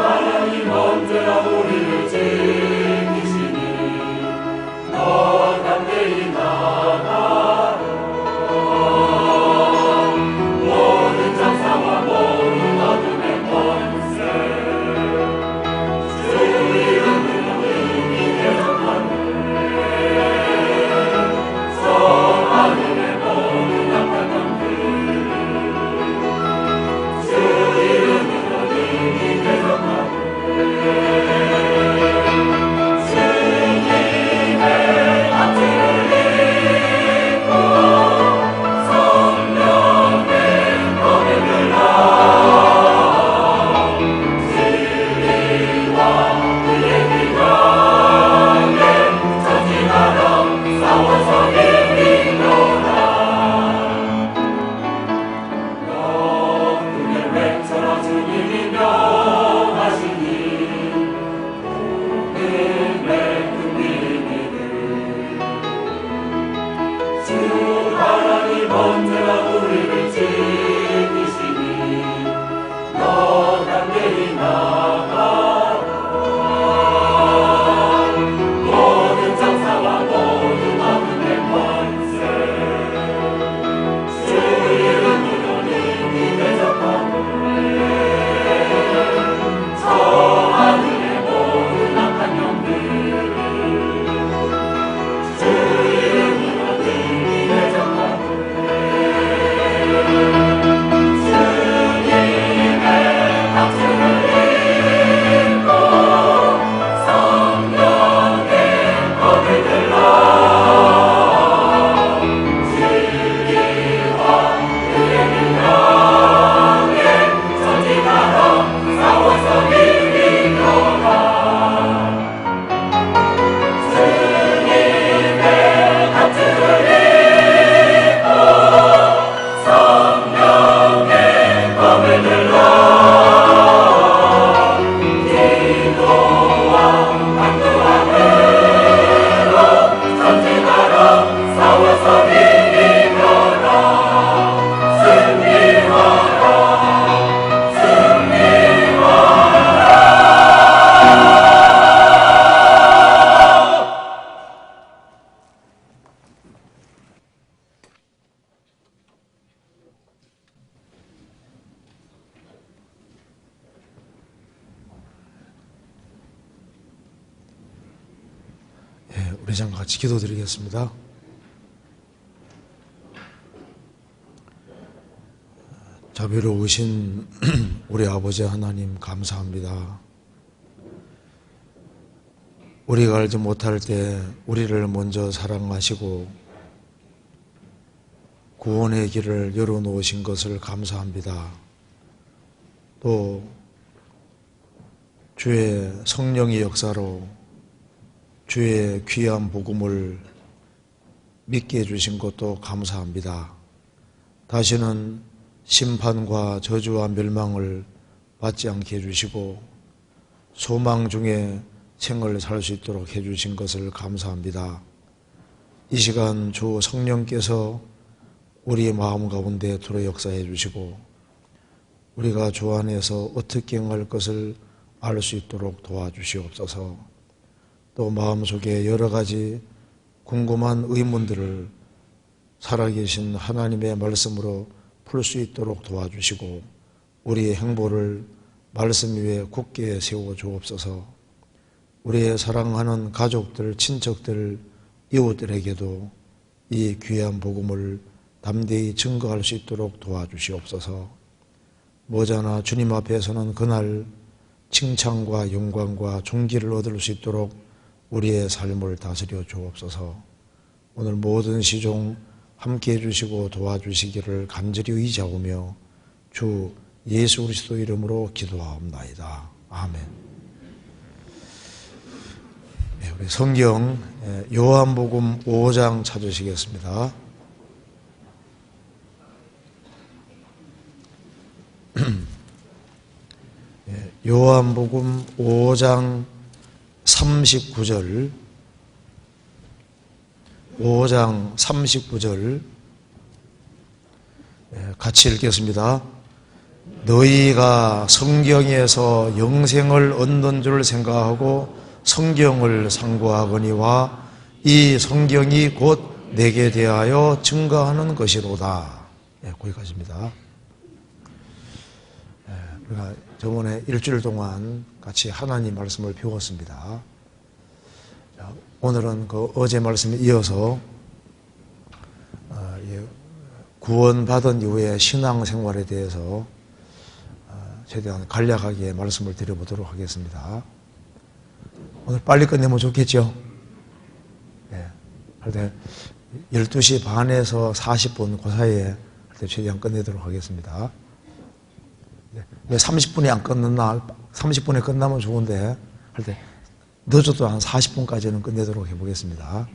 하나님 언제나 우리를 지키시니 너 담대히 나아가라. 모든 장사와 모든 어둠의 권세 주 이름으로 능히 대적하네. 저 하늘의 모든 악한 영들 주 이름으로 능히 대적하네. 주님의 앞뒤를 잇고 성령의 검을 들라. 진리와 그의 비명에 전진하라. 싸워서 이기노라. 역군을 외쳐라. 주님이 명하시니 복음의 국민이들 주 하나님 언제나 우리를 지키시니 너 담대히 나아가라. 모든 장사와 모든 어둠의 권세 주 이름으로 능히 대적하네. 저 하늘의 모든 악한 영들 주 이름으로 능히 대적하네. 주님의 박수를 잇고 성령의 검을 들라. 진리와 그의 비명에 전진하라. 싸워서 이기노라. 주님의 박수를 잇고 성령의 검을 들라. 기도와 강구함으로 전진하라. 싸워서 이기노라. 승리하라. 우리 장 같이 기도드리겠습니다. 자비로우신 우리 아버지 하나님 감사합니다. 우리가 알지 못할 때 우리를 먼저 사랑하시고 구원의 길을 열어놓으신 것을 감사합니다. 또 주의 성령의 역사로 주의 귀한 복음을 믿게 해주신 것도 감사합니다. 다시는 심판과 저주와 멸망을 받지 않게 해주시고 소망 중에 생을 살 수 있도록 해주신 것을 감사합니다. 이 시간 주 성령께서 우리의 마음 가운데 들어 역사해 주시고 우리가 주 안에서 어떻게 행할 것을 알 수 있도록 도와주시옵소서. 또 마음속에 여러 가지 궁금한 의문들을 살아계신 하나님의 말씀으로 풀 수 있도록 도와주시고 우리의 행보를 말씀 위에 굳게 세워 주옵소서. 우리의 사랑하는 가족들, 친척들, 이웃들에게도 이 귀한 복음을 담대히 증거할 수 있도록 도와주시옵소서. 머지않아 주님 앞에서는 그날 칭찬과 영광과 존귀를 얻을 수 있도록 우리의 삶을 다스려 주옵소서. 오늘 모든 시종 함께해 주시고 도와주시기를 간절히 의지하오며 주 예수 그리스도 이름으로 기도하옵나이다. 아멘. 네, 우리 성경 요한복음 5장 찾으시겠습니다. 요한복음 5장 39절 5장 39절 같이 읽겠습니다. 너희가 성경에서 영생을 얻는 줄 생각하고 성경을 상고하거니와 이 성경이 곧 내게 대하여 증거하는 것이로다. 거기까지입니다. 우리가 저번에 일주일 동안 같이 하나님 말씀을 배웠습니다. 오늘은 그 어제 말씀에 이어서 구원받은 이후의 신앙생활에 대해서 최대한 간략하게 말씀을 드려보도록 하겠습니다. 오늘 빨리 끝내면 좋겠죠? 할 때 12시 반에서 40분 그 사이에 할 때 최대한 끝내도록 하겠습니다. 왜 30분이 안 끝났나? 30분에 끝나면 좋은데 할 때 늦어도 한 40분까지는 끝내도록 해보겠습니다.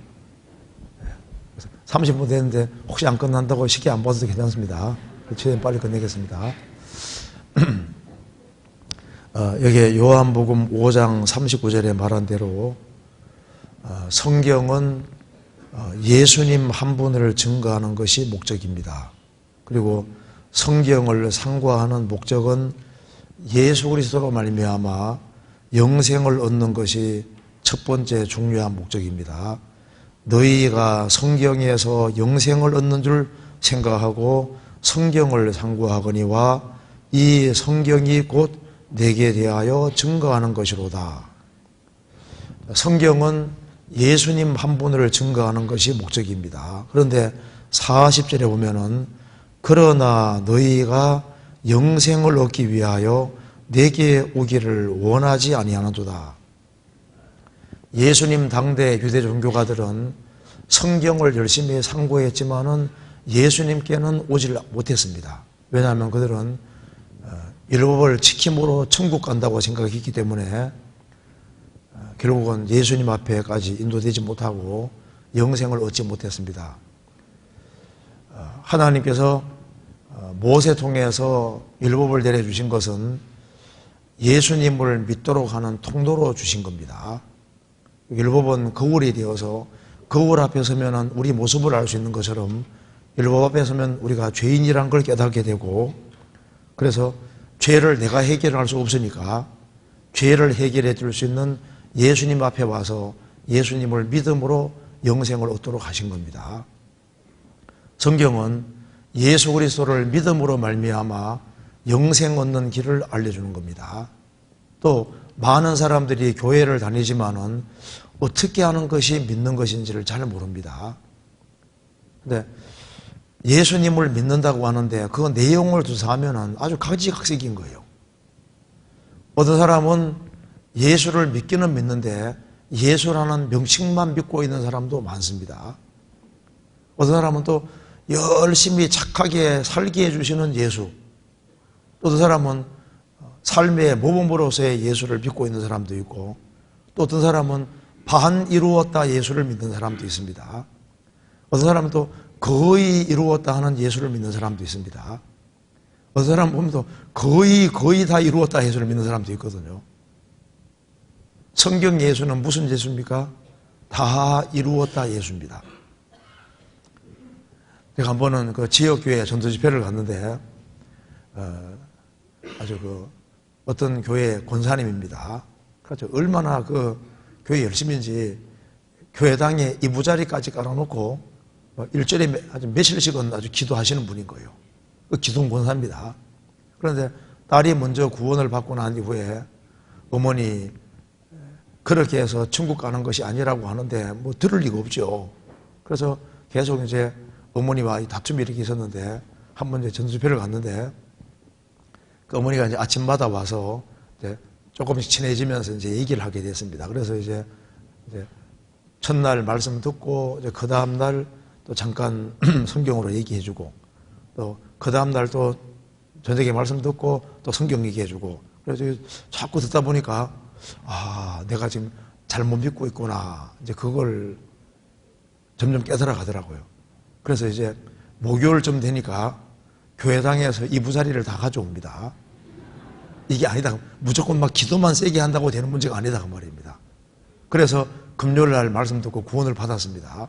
30분 됐는데 혹시 안 끝난다고 쉽게 안 봐도 괜찮습니다. 최대한 빨리 끝내겠습니다. 여기 요한복음 5장 39절에 말한 대로 성경은 예수님 한 분을 증거하는 것이 목적입니다. 그리고 성경을 상고하는 목적은 예수 그리스도로 말미암아 영생을 얻는 것이 첫 번째 중요한 목적입니다. 너희가 성경에서 영생을 얻는 줄 생각하고 성경을 상고하거니와 이 성경이 곧 내게 대하여 증거하는 것이로다. 성경은 예수님 한 분을 증거하는 것이 목적입니다. 그런데 40절에 보면은 그러나 너희가 영생을 얻기 위하여 내게 오기를 원하지 아니하는도다. 예수님 당대 유대 종교가들은 성경을 열심히 상고했지만은 예수님께는 오질 못했습니다. 왜냐하면 그들은 율법을 지킴으로 천국 간다고 생각했기 때문에 결국은 예수님 앞에까지 인도되지 못하고 영생을 얻지 못했습니다. 하나님께서 모세 통해서 율법을 내려주신 것은 예수님을 믿도록 하는 통로로 주신 겁니다. 율법은 거울이 되어서 거울 앞에 서면 우리 모습을 알 수 있는 것처럼 율법 앞에 서면 우리가 죄인이란 걸 깨닫게 되고, 그래서 죄를 내가 해결할 수 없으니까 죄를 해결해 줄 수 있는 예수님 앞에 와서 예수님을 믿음으로 영생을 얻도록 하신 겁니다. 성경은 예수 그리스도를 믿음으로 말미암아 영생 얻는 길을 알려주는 겁니다. 또 많은 사람들이 교회를 다니지만은 어떻게 하는 것이 믿는 것인지를 잘 모릅니다. 근데 예수님을 믿는다고 하는데 그 내용을 조사하면은 아주 가지각색인 거예요. 어떤 사람은 예수를 믿기는 믿는데 예수라는 명칭만 믿고 있는 사람도 많습니다. 어떤 사람은 또 열심히 착하게 살게 해주시는 예수, 또 어떤 사람은 삶의 모범으로서의 예수를 믿고 있는 사람도 있고, 또 어떤 사람은 반 이루었다 예수를 믿는 사람도 있습니다. 어떤 사람은 또 거의 이루었다 하는 예수를 믿는 사람도 있습니다. 어떤 사람 보면 또 거의 다 이루었다 예수를 믿는 사람도 있거든요. 성경 예수는 무슨 예수입니까? 다 이루었다 예수입니다. 제가 한 번은 그 지역교회 전도 집회를 갔는데 아주 어떤 교회 권사님입니다. 그래서 얼마나 그 교회 열심인지 교회당에 이부자리까지 깔아놓고 일주일에 아주 며칠씩은 아주 기도하시는 분인 거예요. 그 기동 권사입니다. 그런데 딸이 먼저 구원을 받고 난 이후에 어머니 그렇게 해서 천국 가는 것이 아니라고 하는데 뭐 들을 리가 없죠. 그래서 계속 이제 어머니와 다툼이 이렇게 있었는데 한 번 이제 전수표를 갔는데 그 어머니가 이제 아침마다 와서 이제 조금씩 친해지면서 이제 얘기를 하게 됐습니다. 그래서 이제 첫날 말씀 듣고 이제 그 다음날 또 잠깐 성경으로 얘기해주고, 또 그 다음날 또 저녁에 말씀 듣고 또 성경 얘기해주고, 그래서 자꾸 듣다 보니까 내가 지금 잘못 믿고 있구나, 이제 그걸 점점 깨달아 가더라고요. 그래서 이제 목요일쯤 되니까 교회당에서 이부자리를 다 가져옵니다. 이게 아니다, 무조건 막 기도만 세게 한다고 되는 문제가 아니다 그 말입니다. 그래서 금요일 날 말씀 듣고 구원을 받았습니다.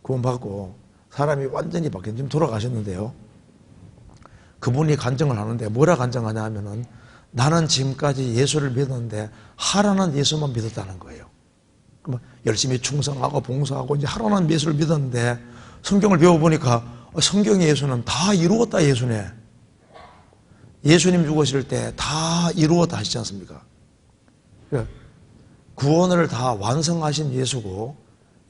구원 받고 사람이 완전히 바뀐, 지금 돌아가셨는데요. 그분이 간증을 하는데 뭐라 간증하냐 하면은 나는 지금까지 예수를 믿었는데 하라는 예수만 믿었다는 거예요. 그럼 열심히 충성하고 봉사하고 이제 하라는 예수를 믿었는데 성경을 배워보니까 성경의 예수는 다 이루었다 예수네. 예수님 죽으실 때 다 이루었다 하시지 않습니까? 구원을 다 완성하신 예수고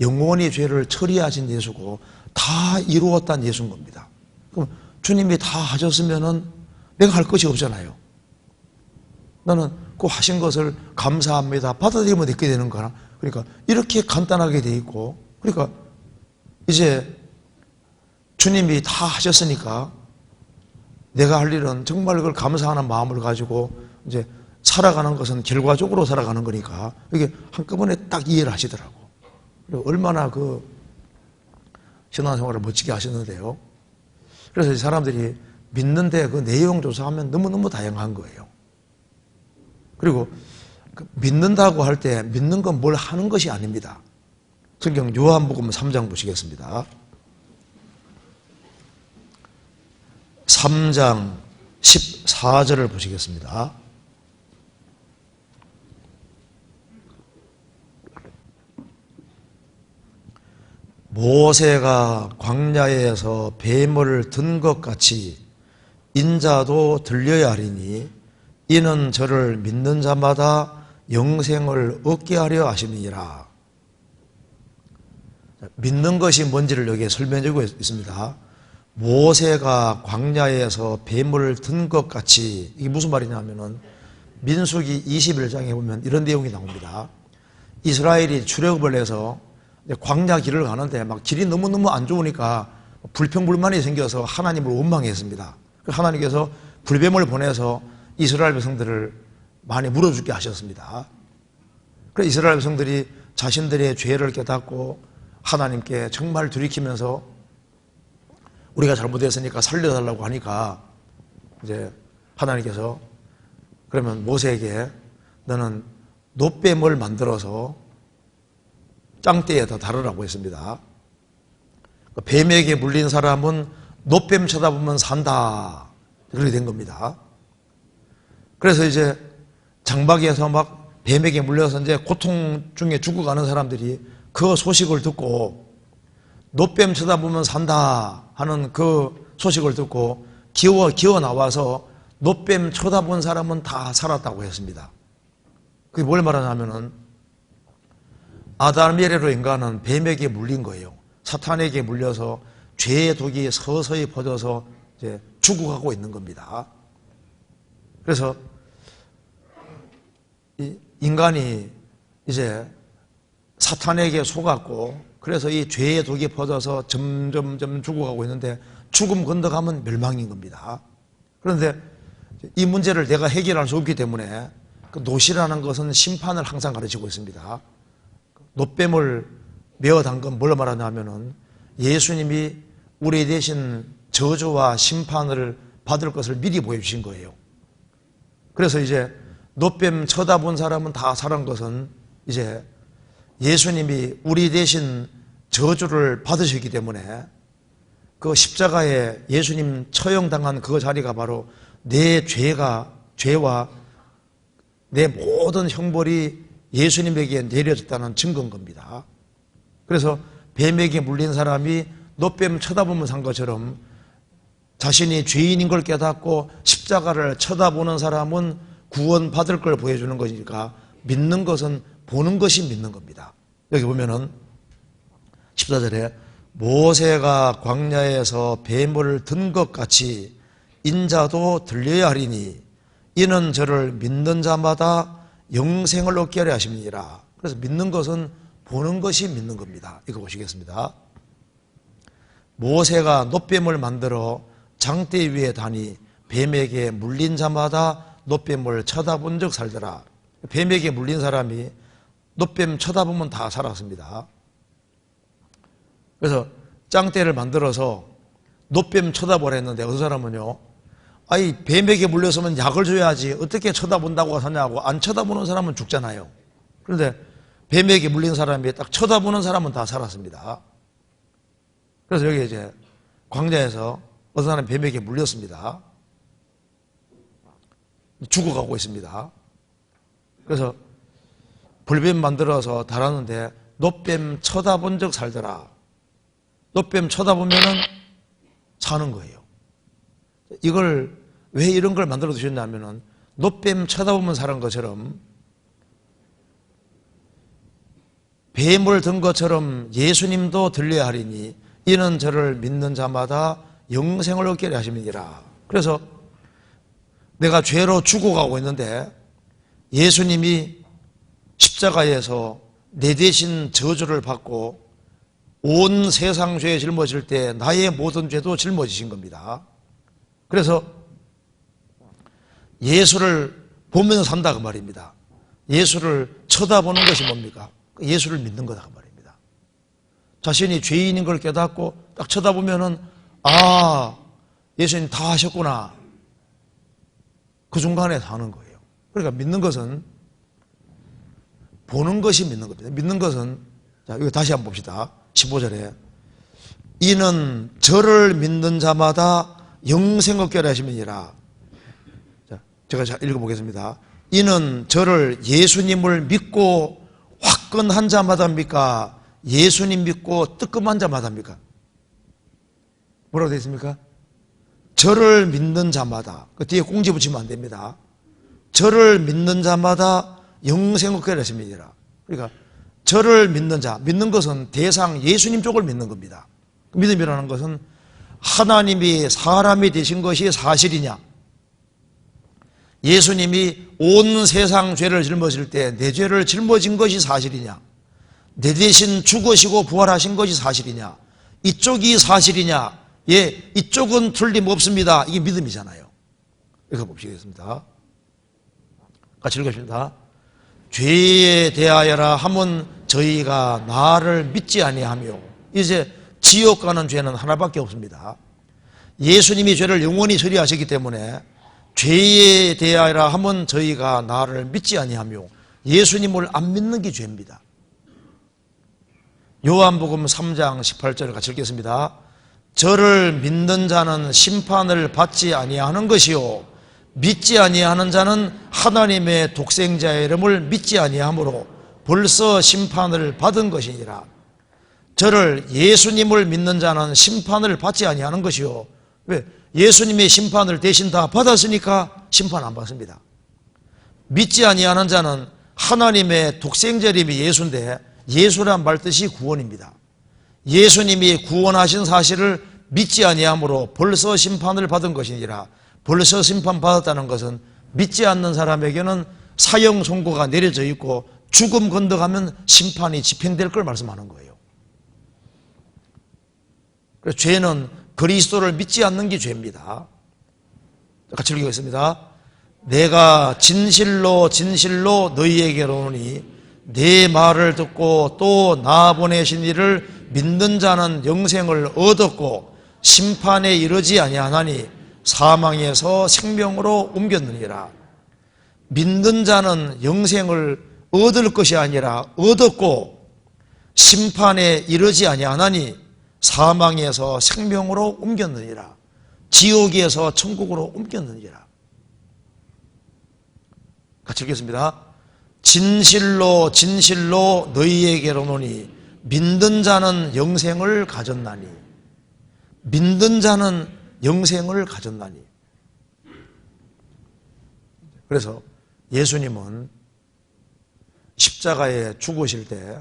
영원히 죄를 처리하신 예수고 다 이루었다는 예수인 겁니다. 그럼 주님이 다 하셨으면은 내가 할 것이 없잖아요. 나는 그 하신 것을 감사합니다. 받아들이면 되게 되는 거라. 그러니까 이렇게 간단하게 돼 있고, 그러니까 이제 주님이 다 하셨으니까 내가 할 일은 정말 그걸 감사하는 마음을 가지고 이제 살아가는 것은 결과적으로 살아가는 거니까 이게 한꺼번에 딱 이해를 하시더라고. 그리고 얼마나 그 신앙생활을 멋지게 하셨는데요. 그래서 사람들이 믿는데 그 내용 조사하면 너무너무 다양한 거예요. 그리고 믿는다고 할 때 믿는 건 뭘 하는 것이 아닙니다. 성경 요한복음 3장 보시겠습니다. 3장 14절을 보시겠습니다. 모세가 광야에서 뱀을 든 것 같이 인자도 들려야 하리니 이는 저를 믿는 자마다 영생을 얻게 하려 하심이니라. 믿는 것이 뭔지를 여기에 설명해주고 있습니다. 모세가 광야에서 뱀을 든 것 같이, 이게 무슨 말이냐면은 민수기 21장에 보면 이런 내용이 나옵니다. 이스라엘이 출애굽을 해서 광야 길을 가는데 막 길이 너무너무 안 좋으니까 불평불만이 생겨서 하나님을 원망했습니다. 하나님께서 불뱀을 보내서 이스라엘 백성들을 많이 물어 죽게 하셨습니다. 그래서 이스라엘 백성들이 자신들의 죄를 깨닫고 하나님께 정말 돌이키면서 우리가 잘못했으니까 살려달라고 하니까 이제 하나님께서 그러면 모세에게 너는 놋뱀을 만들어서 짱대에다 다루라고 했습니다. 뱀에게 물린 사람은 놋뱀 쳐다보면 산다. 그렇게 된 겁니다. 그래서 이제 장막에서 막 뱀에게 물려서 이제 고통 중에 죽어가는 사람들이 그 소식을 듣고 놋뱀 쳐다보면 산다 하는 그 소식을 듣고 기어 나와서 놋뱀 쳐다본 사람은 다 살았다고 했습니다. 그게 뭘 말하냐면은 아담 이래로 인간은 뱀에게 물린 거예요. 사탄에게 물려서 죄의 독이 서서히 퍼져서 이제 죽어가고 있는 겁니다. 그래서 인간이 이제 사탄에게 속았고 그래서 이 죄의 독이 퍼져서 점점 죽어가고 있는데 죽음 건너가면 멸망인 겁니다. 그런데 이 문제를 내가 해결할 수 없기 때문에 그 노시라는 것은 심판을 항상 가르치고 있습니다. 놋뱀을 메어 담근 뭘 말하냐면은 예수님이 우리 대신 저주와 심판을 받을 것을 미리 보여주신 거예요. 그래서 이제 놋뱀 쳐다본 사람은 다 살은 것은 이제 예수님이 우리 대신 저주를 받으셨기 때문에 그 십자가에 예수님 처형당한 그 자리가 바로 내 죄와 내 모든 형벌이 예수님에게 내려졌다는 증거인 겁니다. 그래서 뱀에게 물린 사람이 놋뱀 쳐다보면 산 것처럼 자신이 죄인인 걸 깨닫고 십자가를 쳐다보는 사람은 구원받을 걸 보여주는 것이니까 믿는 것은 보는 것이 믿는 겁니다. 여기 보면은 14절에 모세가 광야에서 뱀을 든 것 같이 인자도 들려야 하리니 이는 저를 믿는 자마다 영생을 얻게 하려 하심이니라. 그래서 믿는 것은 보는 것이 믿는 겁니다. 이거 보시겠습니다. 모세가 놋뱀을 만들어 장대 위에 다니 뱀에게 물린 자마다 놋뱀을 쳐다본 적 살더라. 뱀에게 물린 사람이 놋뱀 쳐다보면 다 살았습니다. 그래서 짱대를 만들어서 놋뱀 쳐다보라 했는데 어떤 사람은요, 아니 뱀에게 물렸으면 약을 줘야지 어떻게 쳐다본다고 하냐고, 안 쳐다보는 사람은 죽잖아요. 그런데 뱀에게 물린 사람이 딱 쳐다보는 사람은 다 살았습니다. 그래서 여기 이제 광야에서 어떤 사람이 뱀에게 물렸습니다. 죽어가고 있습니다. 그래서 불뱀 만들어서 달았는데 노뱀 쳐다본 적 살더라. 노뱀 쳐다보면은 사는 거예요. 이걸 왜 이런 걸 만들어 두셨냐면은 노뱀 쳐다보면 사는 것처럼 뱀을 든 것처럼 예수님도 들려야 하리니 이는 저를 믿는 자마다 영생을 얻게 하심이니라. 그래서 내가 죄로 죽어가고 있는데 예수님이 십자가에서 내 대신 저주를 받고 온 세상 죄에 짊어질 때 나의 모든 죄도 짊어지신 겁니다. 그래서 예수를 보면서 산다 그 말입니다. 예수를 쳐다보는 것이 뭡니까? 예수를 믿는 거다 그 말입니다. 자신이 죄인인 걸 깨닫고 딱 쳐다보면은 아, 예수님 다 하셨구나. 그 중간에 사는 거예요. 그러니까 믿는 것은 보는 것이 믿는 겁니다. 믿는 것은, 자, 이거 다시 한번 봅시다. 15절에. 이는 저를 믿는 자마다 영생 얻게 하심이니라. 자, 제가 읽어보겠습니다. 이는 저를 예수님을 믿고 화끈한 자마다입니까? 예수님 믿고 뜨끔한 자마다입니까? 뭐라고 되어 있습니까? 저를 믿는 자마다. 그 뒤에 공지 붙이면 안 됩니다. 저를 믿는 자마다 영생 얻게 하심이니라. 그러니까 저를 믿는 자, 믿는 것은 대상 예수님 쪽을 믿는 겁니다. 믿음이라는 것은 하나님이 사람이 되신 것이 사실이냐, 예수님이 온 세상 죄를 짊어질 때 내 죄를 짊어진 것이 사실이냐, 내 대신 죽으시고 부활하신 것이 사실이냐, 이쪽이 사실이냐, 예, 이쪽은 틀림없습니다. 이게 믿음이잖아요. 읽어보시겠습니다. 같이 읽읍시다. 죄에 대하여라 함은 저희가 나를 믿지 아니하며, 이제 지옥 가는 죄는 하나밖에 없습니다. 예수님이 죄를 영원히 처리하셨기 때문에 죄에 대하여라 함은 저희가 나를 믿지 아니하며, 예수님을 안 믿는 게 죄입니다. 요한복음 3장 18절을 같이 읽겠습니다. 저를 믿는 자는 심판을 받지 아니하는 것이요 믿지 아니하는 자는 하나님의 독생자의 이름을 믿지 아니하므로 벌써 심판을 받은 것이니라. 저를 예수님을 믿는 자는 심판을 받지 아니하는 것이요. 왜? 예수님의 심판을 대신 다 받았으니까 심판 안 받습니다. 믿지 아니하는 자는 하나님의 독생자 이름이 예수인데, 예수란 말 뜻이 구원입니다. 예수님이 구원하신 사실을 믿지 아니하므로 벌써 심판을 받은 것이니라. 벌써 심판받았다는 것은 믿지 않는 사람에게는 사형 선고가 내려져 있고 죽음 건너가면 심판이 집행될 걸 말씀하는 거예요. 그래서 죄는 그리스도를 믿지 않는 게 죄입니다. 같이 읽겠습니다. 내가 진실로 진실로 너희에게로 오니 내 말을 듣고 또 나 보내신 이를 믿는 자는 영생을 얻었고 심판에 이르지 아니하나니 사망에서 생명으로 옮겼느니라. 믿는 자는 영생을 얻을 것이 아니라 얻었고 심판에 이르지 아니하나니 사망에서 생명으로 옮겼느니라. 지옥에서 천국으로 옮겼느니라. 같이 읽겠습니다. 진실로 진실로 너희에게로 오니 믿는 자는 영생을 가졌나니. 믿는 자는 영생을 가졌나니. 그래서 예수님은 십자가에 죽으실 때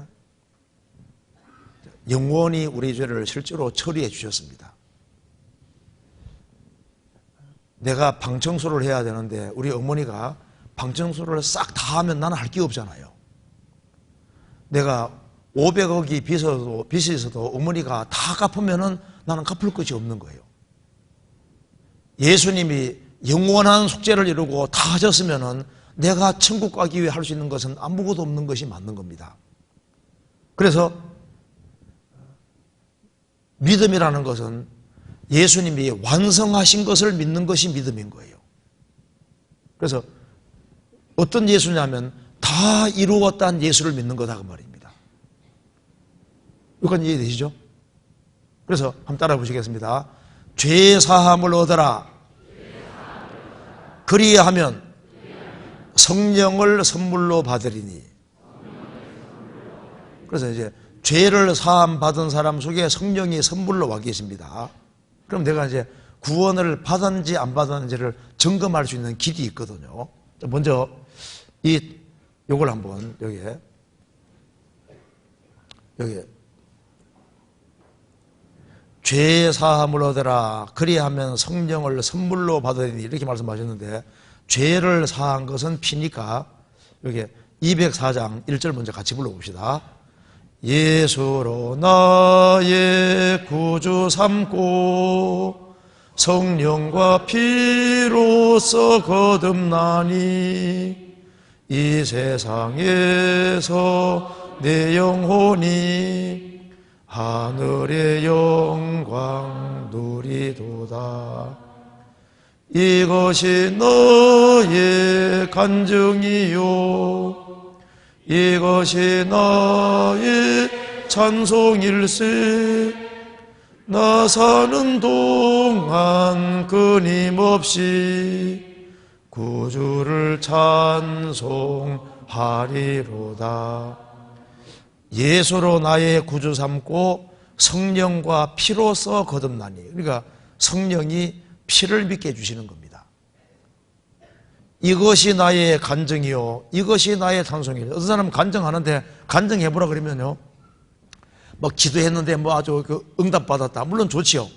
영원히 우리 죄를 실제로 처리해 주셨습니다. 내가 방청소를 해야 되는데 우리 어머니가 방청소를 싹 다 하면 나는 할 게 없잖아요. 내가 500억이 빚이 있어도 어머니가 다 갚으면은 나는 갚을 것이 없는 거예요. 예수님이 영원한 속죄를 이루고 다 하셨으면은 내가 천국 가기 위해 할 수 있는 것은 아무것도 없는 것이 맞는 겁니다. 그래서 믿음이라는 것은 예수님이 완성하신 것을 믿는 것이 믿음인 거예요. 그래서 어떤 예수냐면 다 이루었다는 예수를 믿는 거다 그 말입니다. 여기까지 이해되시죠? 그래서 한번 따라 보시겠습니다. 죄 사함을 얻어라. 그리하면 성령을 선물로 받으리니. 그래서 이제 죄를 사함 받은 사람 속에 성령이 선물로 와 계십니다. 그럼 내가 이제 구원을 받았는지 안 받았는지를 점검할 수 있는 길이 있거든요. 먼저 요걸 한번 여기에 죄 사함을 얻으라 그리하면 성령을 선물로 받으리니 이렇게 말씀하셨는데, 죄를 사한 것은 피니까 여기 204장 1절 먼저 같이 불러봅시다. 예수로 나의 구주 삼고 성령과 피로써 거듭나니 이 세상에서 내 영혼이 하늘의 영광 누리도다. 이것이 너의 간증이요 이것이 나의 찬송일세. 나 사는 동안 끊임없이 구주를 찬송하리로다. 예수로 나의 구주 삼고 성령과 피로써 거듭나니. 그러니까 성령이 피를 믿게 해주시는 겁니다. 이것이 나의 간증이요 이것이 나의 찬송이요. 어떤 사람은 간증하는데 간증해보라 그러면요, 뭐 기도했는데 뭐 아주 응답받았다, 물론 좋지요.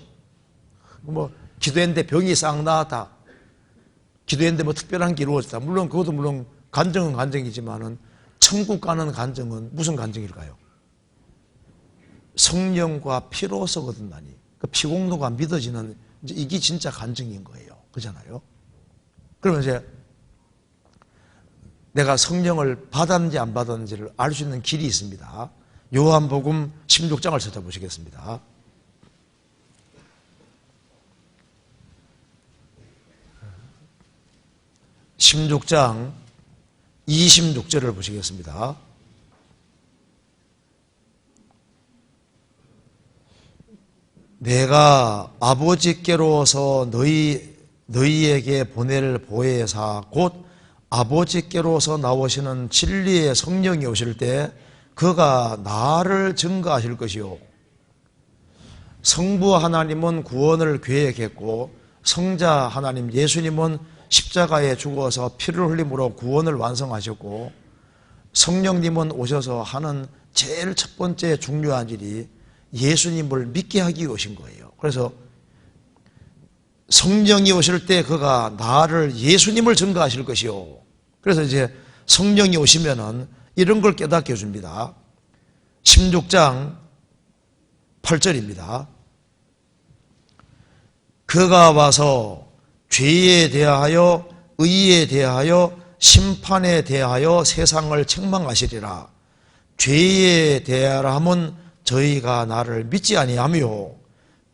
뭐 기도했는데 병이 싹 나았다, 기도했는데 뭐 특별한 게 이루어졌다, 물론 그것도 물론 간증은 간증이지만은 천국 가는 간증은 무슨 간증일까요? 성령과 피로써 거듭나니. 그 피공로가 믿어지는, 이제 이게 진짜 간증인 거예요. 그렇잖아요. 그러면 이제 내가 성령을 받았는지 안 받았는지를 알 수 있는 길이 있습니다. 요한복음 16장을 찾아보시겠습니다. (16장) 26절을 보시겠습니다. 내가 아버지께로서 너희에게 보낼 보혜사 곧 아버지께로서 나오시는 진리의 성령이 오실 때 그가 나를 증거하실 것이요. 성부 하나님은 구원을 계획했고 성자 하나님 예수님은 십자가에 죽어서 피를 흘림으로 구원을 완성하셨고, 성령님은 오셔서 하는 제일 첫 번째 중요한 일이 예수님을 믿게 하기 위해 오신 거예요. 그래서 성령이 오실 때 그가 나를, 예수님을 증거하실 것이요. 그래서 이제 성령이 오시면은 이런 걸 깨닫게 해줍니다. 16장 8절입니다. 그가 와서 죄에 대하여 의에 대하여 심판에 대하여 세상을 책망하시리라. 죄에 대하라 함은 저희가 나를 믿지 아니하며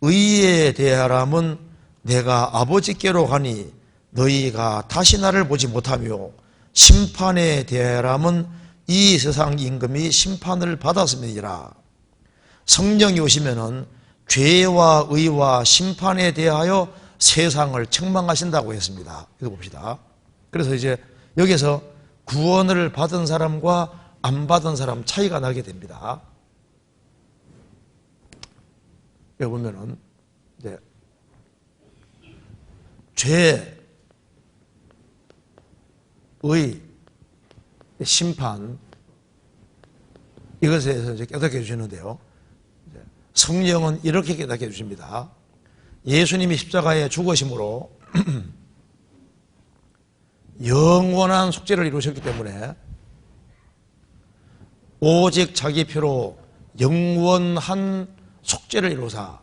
의에 대하라 함은 내가 아버지께로 가니 너희가 다시 나를 보지 못하며 심판에 대하라 함은 이 세상 임금이 심판을 받았음이니라. 성령이 오시면은 죄와 의와 심판에 대하여 세상을 책망하신다고 했습니다. 이거 봅시다. 그래서 이제 여기서 구원을 받은 사람과 안 받은 사람 차이가 나게 됩니다. 여기 보면은 이제 죄, 의, 심판, 이것에 대해서 이제 깨닫게 해주시는데요. 성령은 이렇게 깨닫게 해주십니다. 예수님이 십자가에 죽으심으로 영원한 속죄를 이루셨기 때문에 오직 자기 피로 영원한 속죄를 이루사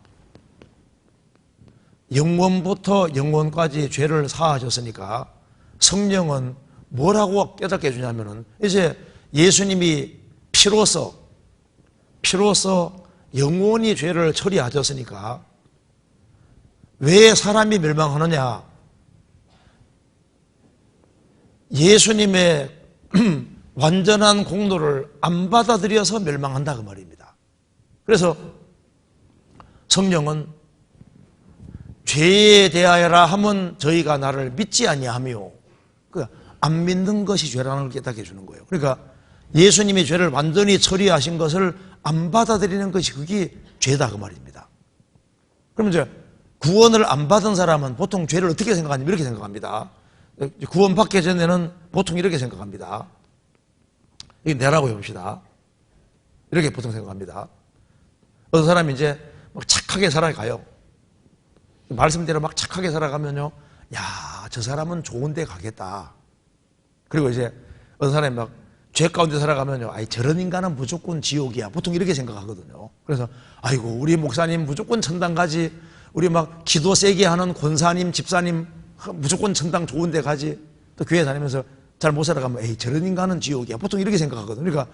영원부터 영원까지 죄를 사하셨으니까 성령은 뭐라고 깨닫게 해주냐면은 이제 예수님이 피로써 영원히 죄를 처리하셨으니까 왜 사람이 멸망하느냐? 예수님의 완전한 공로를 안 받아들여서 멸망한다 그 말입니다. 그래서 성령은 죄에 대하여라 함은 저희가 나를 믿지 아니하며, 안 믿는 것이 죄라는 걸 깨닫게 해주는 거예요. 그러니까 예수님이 죄를 완전히 처리하신 것을 안 받아들이는 것이 그게 죄다 그 말입니다. 그럼 이제 구원을 안 받은 사람은 보통 죄를 어떻게 생각하냐면 이렇게 생각합니다. 구원 받기 전에는 보통 이렇게 생각합니다. 이게 내라고 해봅시다. 이렇게 보통 생각합니다. 어떤 사람이 이제 막 착하게 살아가요. 말씀대로 막 착하게 살아가면요, 야, 저 사람은 좋은 데 가겠다. 그리고 이제 어떤 사람이 막 죄 가운데 살아가면요, 아이, 저런 인간은 무조건 지옥이야. 보통 이렇게 생각하거든요. 그래서, 아이고, 우리 목사님 무조건 천당 가지. 우리 막 기도 세게 하는 권사님, 집사님 무조건 천당 좋은 데 가지. 또 교회 다니면서 잘 못 살아가면, 에이, 저런 인간은 지옥이야. 보통 이렇게 생각하거든요. 그러니까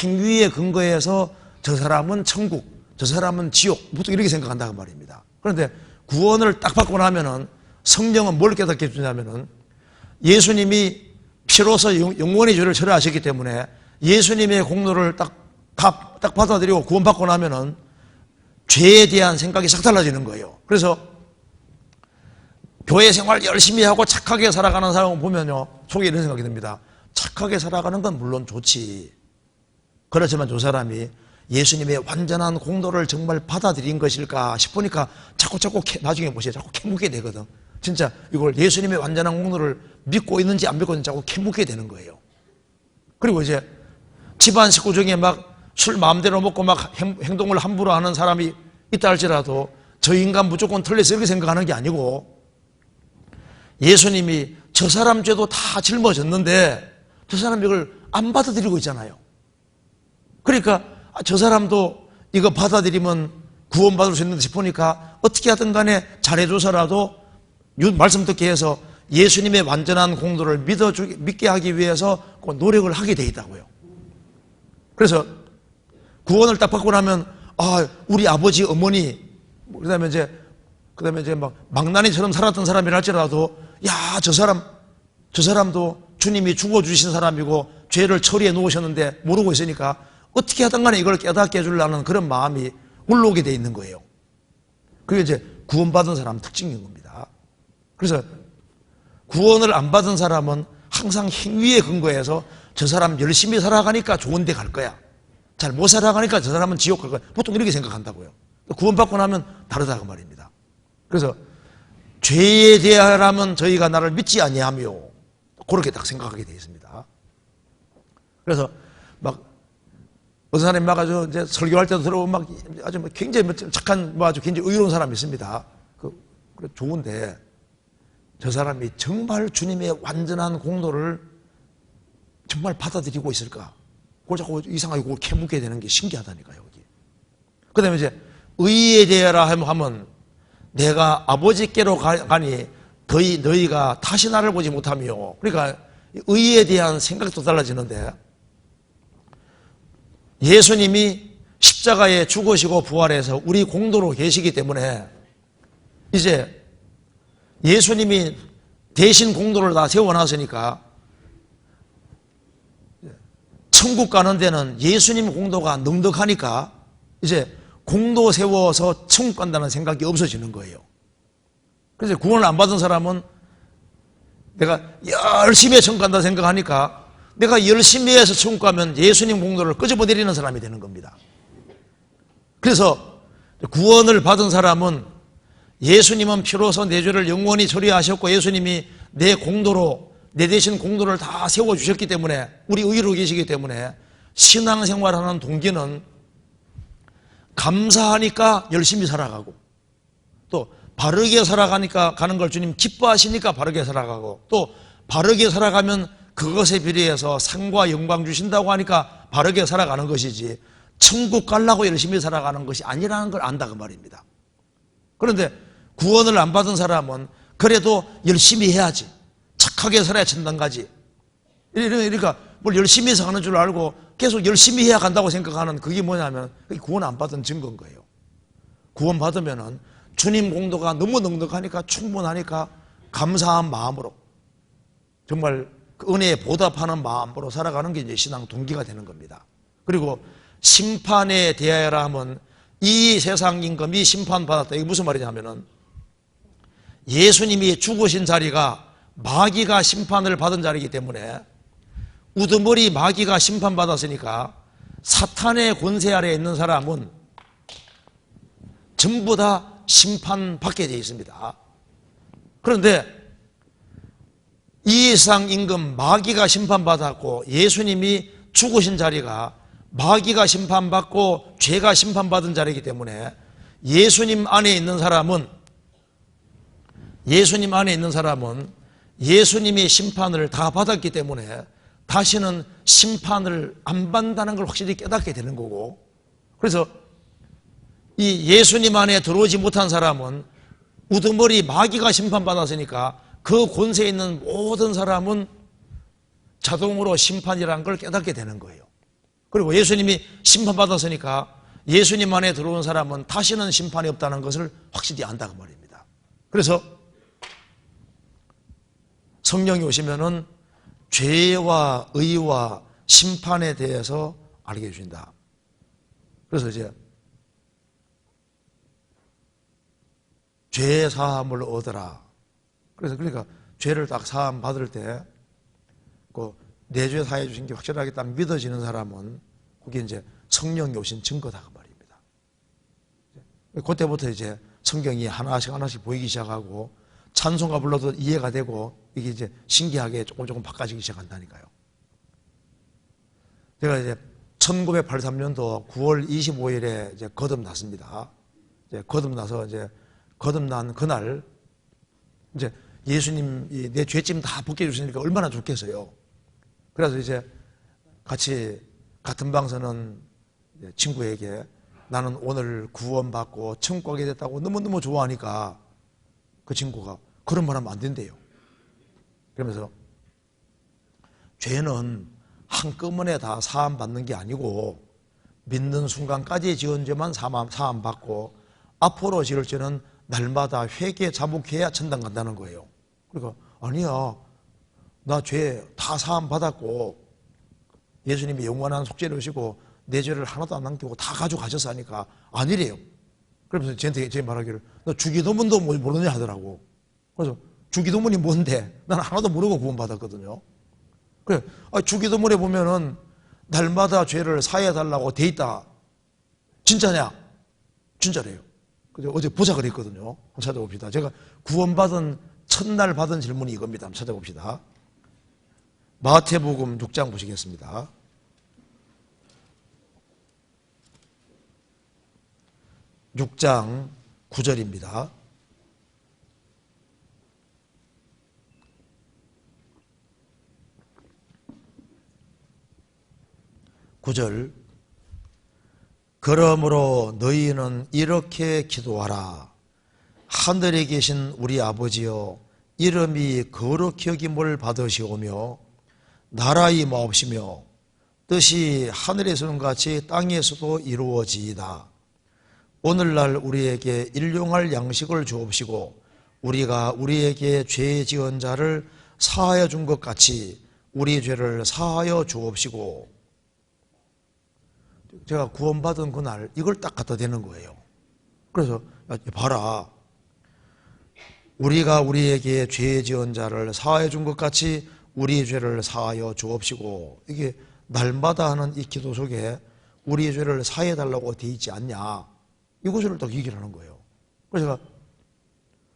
행위에 근거해서 저 사람은 천국, 저 사람은 지옥. 보통 이렇게 생각한다고 말입니다. 그런데 구원을 딱 받고 나면은 성령은 뭘 깨닫게 해주냐면은 예수님이 피로서 영원히 죄를 처리하셨기 때문에 예수님의 공로를 딱 받아들이고 구원받고 나면은 죄에 대한 생각이 싹 달라지는 거예요. 그래서 교회 생활 열심히 하고 착하게 살아가는 사람을 보면요, 속에 이런 생각이 듭니다. 착하게 살아가는 건 물론 좋지. 그렇지만 저 사람이 예수님의 완전한 공로를 정말 받아들인 것일까 싶으니까 자꾸 나중에 보세요. 자꾸 캐묻게 되거든. 진짜 이걸 예수님의 완전한 공로를 믿고 있는지 안 믿고 있는지 자꾸 캐묻게 되는 거예요. 그리고 이제 집안 식구 중에 막 술 마음대로 먹고 막 행동을 함부로 하는 사람이 있다 할지라도 저 인간 무조건 틀려서 이렇게 생각하는 게 아니고 예수님이 저 사람 죄도 다 짊어졌는데 저 사람 이걸 안 받아들이고 있잖아요. 그러니까 저 사람도 이거 받아들이면 구원받을 수 있는데 싶으니까 어떻게 하든 간에 잘해줘서라도 말씀 듣게 해서 예수님의 완전한 공로를 믿게 하기 위해서 노력을 하게 돼 있다고요. 그래서 구원을 딱 받고 나면 우리 아버지 어머니 그다음에 이제 막 망나니처럼 살았던 사람이라 할지라도 야, 저 사람도 주님이 죽어주신 사람이고 죄를 처리해 놓으셨는데 모르고 있으니까 어떻게 하든 간에 이걸 깨닫게 해주려는 그런 마음이 올라오게 돼 있는 거예요. 그게 이제 구원받은 사람 특징인 겁니다. 그래서 구원을 안 받은 사람은 항상 행위에 근거해서 저 사람 열심히 살아가니까 좋은 데 갈 거야. 잘 못 살아가니까 저 사람은 지옥 갈 거야. 보통 이렇게 생각한다고요. 구원받고 나면 다르다 그 말입니다. 그래서 죄에 대하여라면 저희가 나를 믿지 아니하며 그렇게 딱 생각하게 되어 있습니다. 그래서 막 어떤 사람이 막 아주 이제 설교할 때도 들어보면 막 아주 굉장히 착한 아주 굉장히 의로운 사람이 있습니다. 그래 좋은데 저 사람이 정말 주님의 완전한 공로를 정말 받아들이고 있을까? 그걸 자꾸 이상하게 그걸 캐묻게 되는 게 신기하다니까요, 여기. 그 다음에 이제 의에 대하라 하면 내가 아버지께로 가니 너희가 다시 나를 보지 못하며, 그러니까 의에 대한 생각도 달라지는데 예수님이 십자가에 죽으시고 부활해서 우리 공로로 계시기 때문에 이제 예수님이 대신 공로를 다 세워놨으니까 천국 가는 데는 예수님 공로가 넉넉하니까 이제 공로 세워서 천국 간다는 생각이 없어지는 거예요. 그래서 구원을 안 받은 사람은 내가 열심히 천국 간다 생각하니까 내가 열심히 해서 천국 가면 예수님 공로를 끄집어내리는 사람이 되는 겁니다. 그래서 구원을 받은 사람은 예수님은 피로서 내 죄를 영원히 처리하셨고 예수님이 내 공로로 내 대신 공로를 다 세워주셨기 때문에 우리 의로 계시기 때문에 신앙생활하는 동기는 감사하니까 열심히 살아가고 또 바르게 살아가니까 가는 걸 주님 기뻐하시니까 바르게 살아가고 또 바르게 살아가면 그것에 비례해서 상과 영광 주신다고 하니까 바르게 살아가는 것이지 천국 가려고 열심히 살아가는 것이 아니라는 걸 안다 그 말입니다. 그런데 구원을 안 받은 사람은 그래도 열심히 해야지 착하게 살아야 천당 가지 이러니까 뭘 열심히 해서 하는 줄 알고 계속 열심히 해야 간다고 생각하는 그게 뭐냐면 그게 구원 안 받은 증거인 거예요. 구원 받으면은 주님 공로가 너무 넉넉하니까 충분하니까 감사한 마음으로 정말 그 은혜에 보답하는 마음으로 살아가는 게 이제 신앙 동기가 되는 겁니다. 그리고 심판에 대하여라 하면 이 세상 임금 이 심판 받았다. 이게 무슨 말이냐면은 예수님이 죽으신 자리가 마귀가 심판을 받은 자리이기 때문에 우두머리 마귀가 심판받았으니까 사탄의 권세 아래에 있는 사람은 전부 다 심판받게 되어 있습니다. 그런데 이상 임금 마귀가 심판받았고 예수님이 죽으신 자리가 마귀가 심판받고 죄가 심판받은 자리이기 때문에 예수님 안에 있는 사람은 예수님이 심판을 다 받았기 때문에 다시는 심판을 안 받는다는 걸 확실히 깨닫게 되는 거고, 그래서 이 예수님 안에 들어오지 못한 사람은 우두머리 마귀가 심판받았으니까 그 권세에 있는 모든 사람은 자동으로 심판이라는 걸 깨닫게 되는 거예요. 그리고 예수님이 심판받았으니까 예수님 안에 들어온 사람은 다시는 심판이 없다는 것을 확실히 안다고 말입니다. 그래서 성령이 오시면은 죄와 의와 심판에 대해서 알게 해주신다. 그래서 이제 죄 사함을 얻어라. 그러니까 죄를 딱 사함 받을 때 내 죄 사해 주신 게 확실하게 딱 믿어지는 사람은 그게 이제 성령이 오신 증거다 그 말입니다. 그때부터 이제 성경이 하나씩 보이기 시작하고 찬송가 불러도 이해가 되고 이게 이제 신기하게 조금 바꿔지기 시작한다니까요. 제가 이제 1983년도 9월 25일에 이제 거듭났습니다. 이제 거듭난 그날 이제 예수님이 내 죄짐 다 벗겨주시니까 얼마나 좋겠어요. 그래서 이제 같은 방 서는 친구에게 나는 오늘 구원받고 천국 가게 됐다고 너무너무 좋아하니까 그 친구가 그런 말 하면 안 된대요. 그러면서 죄는 한꺼번에 다 사함받는 게 아니고 믿는 순간까지 지은 죄만 사함받고 앞으로 지을 죄는 날마다 회개 자복해야 천당 간다는 거예요. 그러니까 아니야, 나 죄 다 사함 받았고 예수님이 영원한 속죄를 하시고 내 죄를 하나도 안 남기고 다 가져가셔서 하니까 아니래요. 그러면서 제 말하기를 너 주기도문도 모르냐 하더라고. 그래서 주기도문이 뭔데? 나는 하나도 모르고 구원받았거든요. 그래, 주기도문에 보면은 날마다 죄를 사해달라고 돼 있다. 진짜냐? 진짜래요. 그래서 어제 보자 그랬거든요. 한번 찾아봅시다. 제가 구원받은 첫날 받은 질문이 이겁니다. 한번 찾아봅시다. 마태복음 6장 보시겠습니다. 6장 9절입니다. (9절) 그러므로 너희는 이렇게 기도하라. 하늘에 계신 우리 아버지여, 이름이 거룩히 여김을 받으시오며 나라의 마옵시며 뜻이 하늘에서는 같이 땅에서도 이루어지이다. 오늘날 우리에게 일용할 양식을 주옵시고 우리가 우리에게 죄 지은 자를 사하여 준 것 같이 우리 죄를 사하여 주옵시고. 제가 구원받은 그날 이걸 딱 갖다 대는 거예요. 그래서 봐라, 우리가 우리에게 죄 지은 자를 사하여 준 것 같이 우리 죄를 사하여 주옵시고. 이게 날마다 하는 이 기도 속에 우리 죄를 사해 달라고 되어 있지 않냐, 이것을 딱 얘기를 하는 거예요. 그래서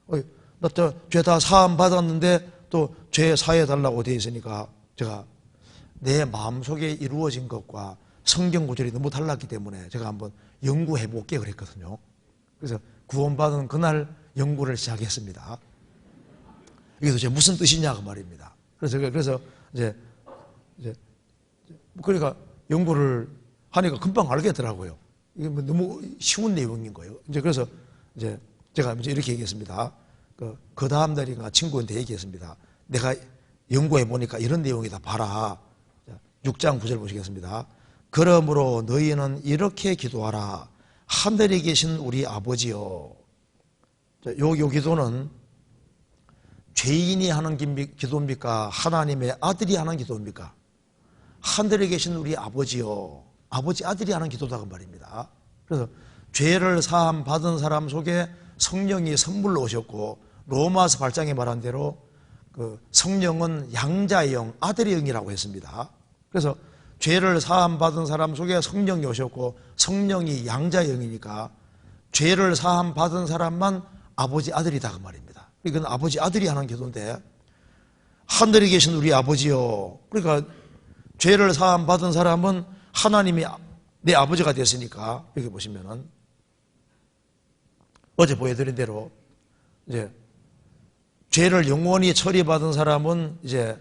제가 나 또 죄 다 사함 받았는데 또 죄 사해 달라고 되어 있으니까 제가 내 마음속에 이루어진 것과 성경 구절이 너무 달랐기 때문에 제가 한번 연구해 볼게 그랬거든요. 그래서 구원받은 그날 연구를 시작했습니다. 이게 도대체 무슨 뜻이냐 그 말입니다. 그래서 이제 그러니까 연구를 하니까 금방 알겠더라고요. 이게 너무 쉬운 내용인 거예요. 그래서 제가 이렇게 얘기했습니다. 그 다음 날인가 친구한테 얘기했습니다. 내가 연구해 보니까 이런 내용이다, 봐라. 6장 9절 보시겠습니다. 그러므로 너희는 이렇게 기도하라. 하늘에 계신 우리 아버지여. 요 기도는 죄인이 하는 기도입니까? 하나님의 아들이 하는 기도입니까? 하늘에 계신 우리 아버지여, 아버지 아들이 하는 기도다 그 말입니다. 그래서 죄를 사함 받은 사람 속에 성령이 선물로 오셨고, 로마서 8장에 말한 대로 그 성령은 양자의 영, 아들의 영이라고 했습니다. 그래서 죄를 사함 받은 사람 속에 성령이 오셨고 성령이 양자의 영이니까 죄를 사함 받은 사람만 아버지 아들이다 그 말입니다. 이건 아버지 아들이 하는 기도인데, 하늘에 계신 우리 아버지요. 그러니까 죄를 사함 받은 사람은 하나님이 내 아버지가 됐으니까, 여기 보시면은 어제 보여드린 대로 이제 죄를 영원히 처리받은 사람은 이제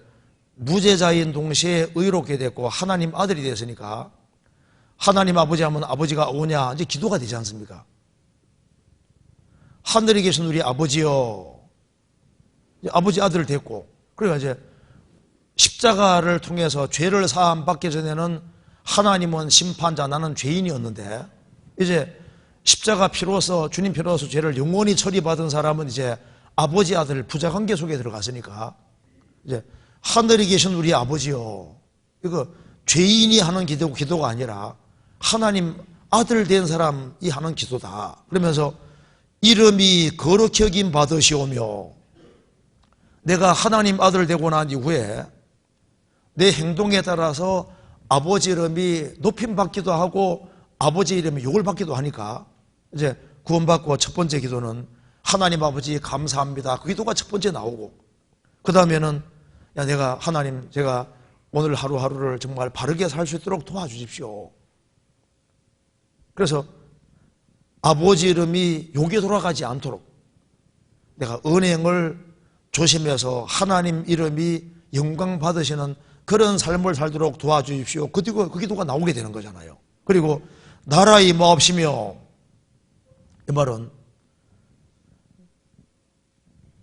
무죄자인 동시에 의롭게 됐고 하나님 아들이 됐으니까, 하나님 아버지 하면 아버지가 오냐, 이제 기도가 되지 않습니까? 하늘에 계신 우리 아버지요. 아버지 아들을 됐고, 그러니까 이제 십자가를 통해서 죄를 사함 받기 전에는 하나님은 심판자, 나는 죄인이었는데, 이제 십자가 피로서, 주님 피로서 죄를 영원히 처리받은 사람은 이제 아버지 아들 부자관계 속에 들어갔으니까, 이제 하늘에 계신 우리 아버지요. 이거 죄인이 하는 기도가 아니라 하나님 아들 된 사람이 하는 기도다. 그러면서 이름이 거룩히 여김 받으시오며, 내가 하나님 아들 되고 난 이후에 내 행동에 따라서 아버지 이름이 높임 받기도 하고 아버지 이름이 욕을 받기도 하니까, 이제 구원받고 첫 번째 기도는 하나님 아버지 감사합니다. 그 기도가 첫 번째 나오고, 그 다음에는 야, 내가 하나님, 제가 오늘 하루하루를 정말 바르게 살 수 있도록 도와주십시오. 그래서 아버지 이름이 욕에 돌아가지 않도록 내가 언행을 조심해서 하나님 이름이 영광 받으시는 그런 삶을 살도록 도와주십시오. 그 기도가 나오게 되는 거잖아요. 그리고 나라 임하옵시며, 이 말은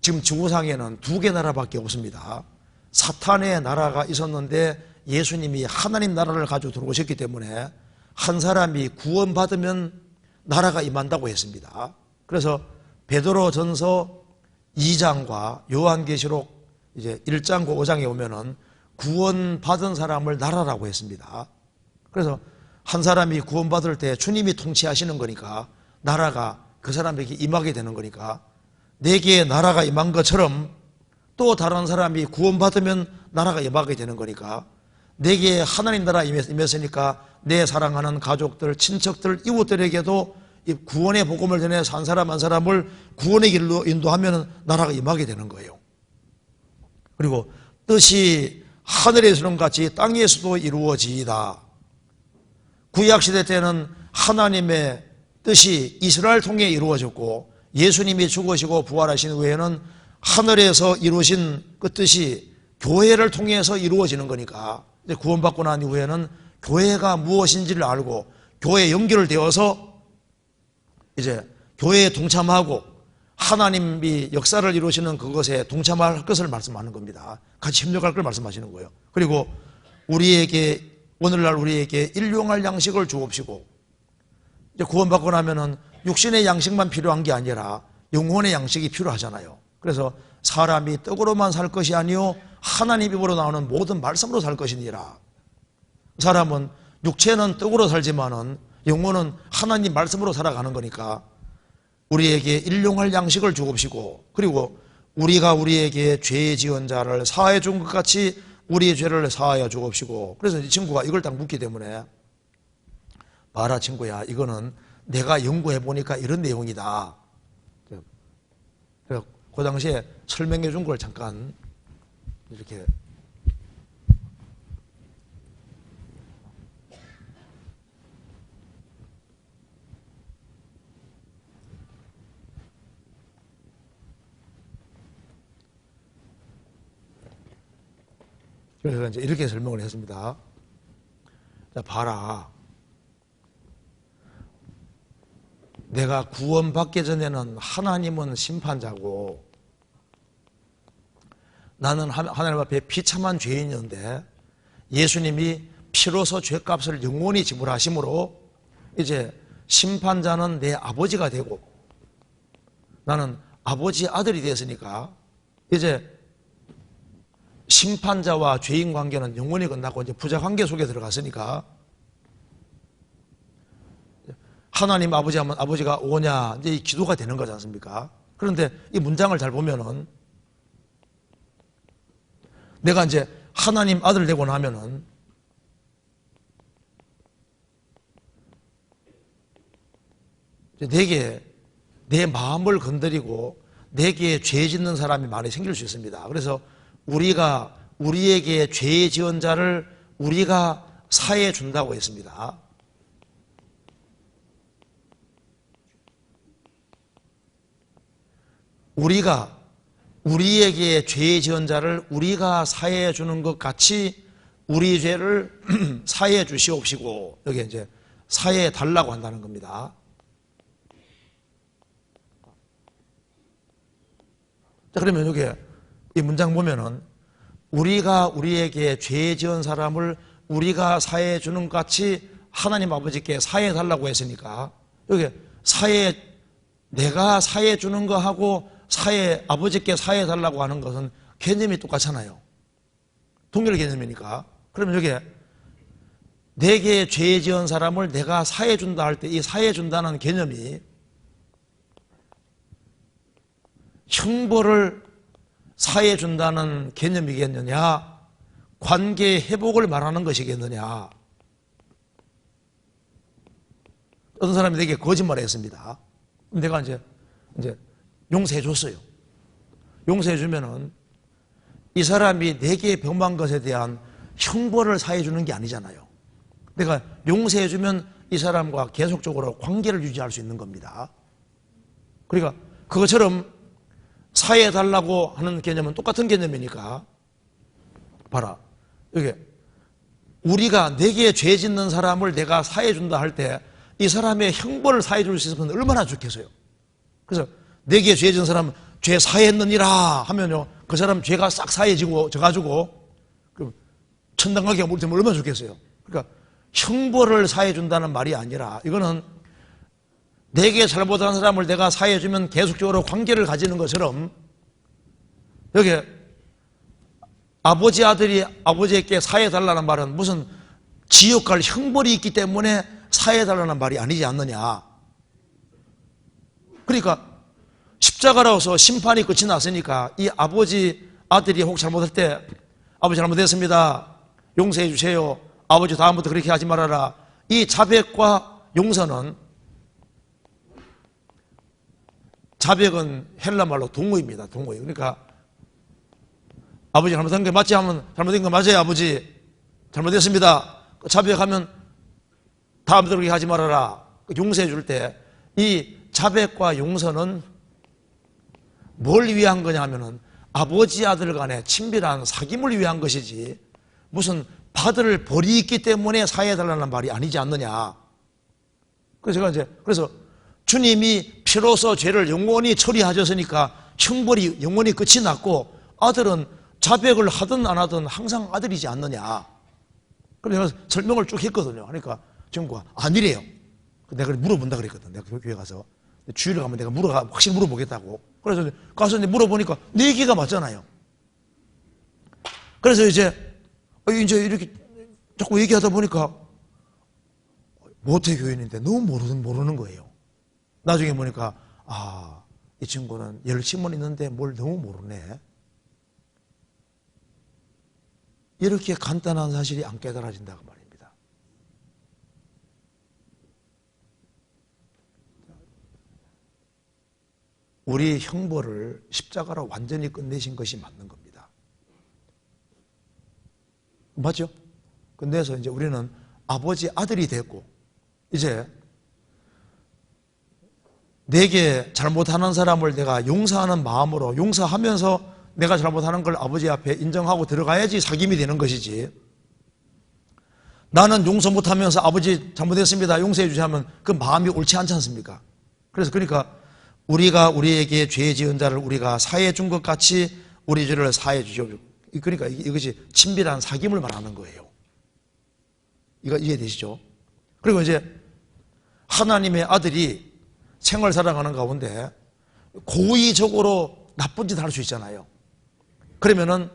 지금 지구상에는 두 개 나라밖에 없습니다. 사탄의 나라가 있었는데 예수님이 하나님 나라를 가지고 들어오셨기 때문에 한 사람이 구원받으면 나라가 임한다고 했습니다. 그래서 베드로전서 2장과 요한계시록 이제 1장과 5장에 오면은 구원받은 사람을 나라라고 했습니다. 그래서 한 사람이 구원받을 때 주님이 통치하시는 거니까 나라가 그 사람에게 임하게 되는 거니까, 내게 나라가 임한 것처럼 또 다른 사람이 구원받으면 나라가 임하게 되는 거니까, 내게 하나님 나라 임했으니까 내 사랑하는 가족들, 친척들, 이웃들에게도 이 구원의 복음을 전해서 한 사람 한 사람을 구원의 길로 인도하면 나라가 임하게 되는 거예요. 그리고 뜻이 하늘에서는 같이 땅에서도 이루어지이다. 구약시대 때는 하나님의 뜻이 이스라엘 통해 이루어졌고, 예수님이 죽으시고 부활하신 후에는 하늘에서 이루어진 그 뜻이 교회를 통해서 이루어지는 거니까, 이제 구원받고 난 이후에는 교회가 무엇인지를 알고 교회에 연결되어서 이제 교회에 동참하고 하나님이 역사를 이루시는 그것에 동참할 것을 말씀하는 겁니다. 같이 협력할 걸 말씀하시는 거예요. 그리고 우리에게, 오늘날 우리에게 일용할 양식을 주옵시고, 이제 구원받고 나면은 육신의 양식만 필요한 게 아니라 영혼의 양식이 필요하잖아요. 그래서 사람이 떡으로만 살 것이 아니요 하나님 입으로 나오는 모든 말씀으로 살 것이니라. 사람은 육체는 떡으로 살지만은 영혼은 하나님 말씀으로 살아가는 거니까 우리에게 일용할 양식을 주옵시고, 그리고 우리가 우리에게 죄 지은 자를 사하여 준 것 같이 우리의 죄를 사하여 주옵시고. 그래서 이 친구가 이걸 딱 묻기 때문에, 봐라 친구야, 이거는 내가 연구해 보니까 이런 내용이다. 그래서 그 당시에 설명해 준 걸 잠깐 이렇게 그래서 이제 이렇게 설명을 했습니다. 자, 봐라. 내가 구원받기 전에는 하나님은 심판자고 나는 하나님 앞에 비참한 죄인이었는데 예수님이 피로서 죄값을 영원히 지불하심으로 이제 심판자는 내 아버지가 되고 나는 아버지 아들이 됐으니까 이제 심판자와 죄인 관계는 영원히 끝나고 이제 부자 관계 속에 들어갔으니까 하나님 아버지 하면 아버지가 오냐, 이제 이 기도가 되는 거지 않습니까? 그런데 이 문장을 잘 보면은 내가 이제 하나님 아들 되고 나면은 내게 내 마음을 건드리고 내게 죄 짓는 사람이 많이 생길 수 있습니다. 그래서 우리가 우리에게 죄 지은 자를 우리가 사해 준다고 했습니다. 우리가 우리에게 죄 지은 자를 우리가 사해 주는 것 같이 우리 죄를 사해 주시옵시고, 여기 이제 사해 달라고 한다는 겁니다. 자, 그러면 여기 이 문장 보면은 우리가 우리에게 죄 지은 사람을 우리가 사해 주는 것 같이 하나님 아버지께 사해 달라고 했으니까, 여기 사해, 내가 사해 주는 거하고 사해, 아버지께 사해 달라고 하는 것은 개념이 똑같잖아요. 동일 개념이니까. 그러면 여기 내게 죄 지은 사람을 내가 사해 준다 할 때 이 사해 준다는 개념이 형벌을 사해 준다는 개념이겠느냐, 관계 회복을 말하는 것이겠느냐. 어떤 사람이 내게 거짓말을 했습니다. 내가 이제 용서해 줬어요. 용서해 주면은 이 사람이 내게 범한 것에 대한 형벌을 사해 주는 게 아니잖아요. 내가 용서해 주면 이 사람과 계속적으로 관계를 유지할 수 있는 겁니다. 그러니까 그것처럼 사해 달라고 하는 개념은 똑같은 개념이니까, 봐라, 여기 우리가 내게 죄 짓는 사람을 내가 사해 준다 할 때 이 사람의 형벌을 사해 줄 수 있으면 얼마나 좋겠어요. 그래서 내게 죄 지은 사람 죄 사했느니라 하면요, 그 사람 죄가 싹 사해지고 져가지고 천당 가기가 물테면 얼마나 좋겠어요. 그러니까 형벌을 사해 준다는 말이 아니라, 이거는 내게 잘못한 사람을 내가 사해 주면 계속적으로 관계를 가지는 것처럼, 여기 아버지 아들이 아버지에게 사해 달라는 말은 무슨 지옥 갈 형벌이 있기 때문에 사해 달라는 말이 아니지 않느냐. 그러니까 십자가로서 심판이 끝이 났으니까 이 아버지 아들이 혹 잘못할 때 아버지 잘못했습니다, 용서해 주세요, 아버지 다음부터 그렇게 하지 말아라, 이 자백과 용서는, 자백은 헬라 말로 동의입니다. 동의. 그러니까 아버지 잘못한 게 맞지 하면 잘못된 거 맞아요, 아버지 잘못했습니다, 자백하면 다음부터 그렇게 하지 말아라, 용서해 줄 때 이 자백과 용서는 뭘 위한 거냐 하면은 아버지 아들 간의 친밀한 사귐을 위한 것이지 무슨 받을 벌이 있기 때문에 사해달라는 말이 아니지 않느냐. 그래서 제가 그래서 주님이 피로써 죄를 영원히 처리하셨으니까 형벌이 영원히 끝이 났고, 아들은 자백을 하든 안 하든 항상 아들이지 않느냐. 그래서 제가 설명을 쭉 했거든요. 그러니까 정부가 아니래요. 내가 물어본다 그랬거든. 내가 교회 가서 주일에 가면 내가 확실히 물어보겠다고. 그래서 가서 물어보니까 네 얘기가 맞잖아요. 그래서 이제 이렇게 자꾸 얘기하다 보니까 모태교인인데 너무 모르는 거예요. 나중에 보니까 이 친구는 열심은 있는데 뭘 너무 모르네. 이렇게 간단한 사실이 안 깨달아진다고 말입니다. 우리 형벌을 십자가로 완전히 끝내신 것이 맞는 겁니다. 맞죠? 끝내서 이제 우리는 아버지 아들이 됐고, 이제 내게 잘못하는 사람을 내가 용서하는 마음으로 용서하면서 내가 잘못하는 걸 아버지 앞에 인정하고 들어가야지 사귐이 되는 것이지, 나는 용서 못하면서 아버지 잘못했습니다, 용서해 주시면 그 마음이 옳지 않지 않습니까? 그러니까 우리가 우리에게 죄 지은 자를 우리가 사해 준 것 같이 우리 죄를 사해 주십시오. 그러니까 이것이 친밀한 사귐을 말하는 거예요. 이거 이해되시죠? 그리고 이제 하나님의 아들이 생을 살아가는 가운데 고의적으로 나쁜 짓 할 수 있잖아요. 그러면은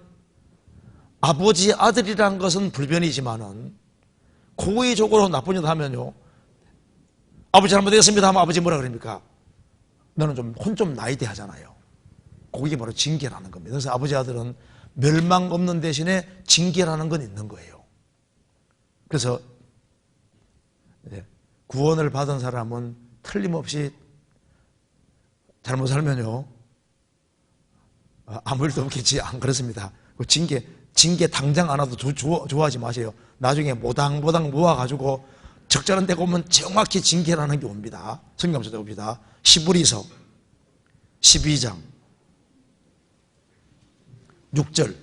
아버지 아들이란 것은 불변이지만은 고의적으로 나쁜 짓 하면요, 아버지 잘못했습니다 하면 아버지 뭐라 그럽니까? 너는 혼 좀 나이대 하잖아요. 그게 바로 징계라는 겁니다. 그래서 아버지 아들은 멸망 없는 대신에 징계라는 건 있는 거예요. 그래서 구원을 받은 사람은 틀림없이 잘못 살면요 아무 일도 없겠지. 안 그렇습니다. 징계 당장 안 와도 좋아하지 마세요. 나중에 모당모당 모아가지고 적절한 데가 오면 정확히 징계라는 게 옵니다. 성경 찾아봅시다. 히브리서 12장 6절.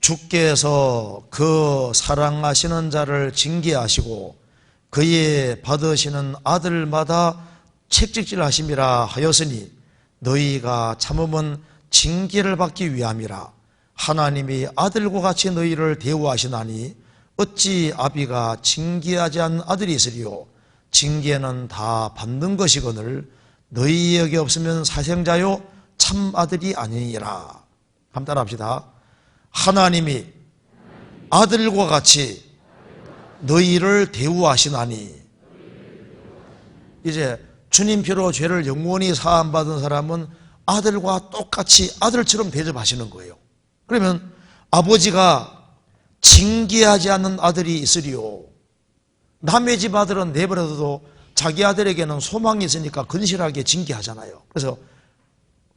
주께서 그 사랑하시는 자를 징계하시고 그의 받으시는 아들마다 책찍질하심이라 하였으니 너희가 참음은 징계를 받기 위함이라. 하나님이 아들과 같이 너희를 대우하시나니 어찌 아비가 징계하지 않은 아들이 있으리요. 징계는 다 받는 것이거늘 너희에게 없으면 사생자요 참 아들이 아니니라. 한번 따라합시다. 하나님이 아들과 같이 너희를 대우하시나니. 이제 주님 피로 죄를 영원히 사함받은 사람은 아들과 똑같이 아들처럼 대접하시는 거예요. 그러면 아버지가 징계하지 않는 아들이 있으리요. 남의 집 아들은 내버려둬도 자기 아들에게는 소망이 있으니까 근실하게 징계하잖아요. 그래서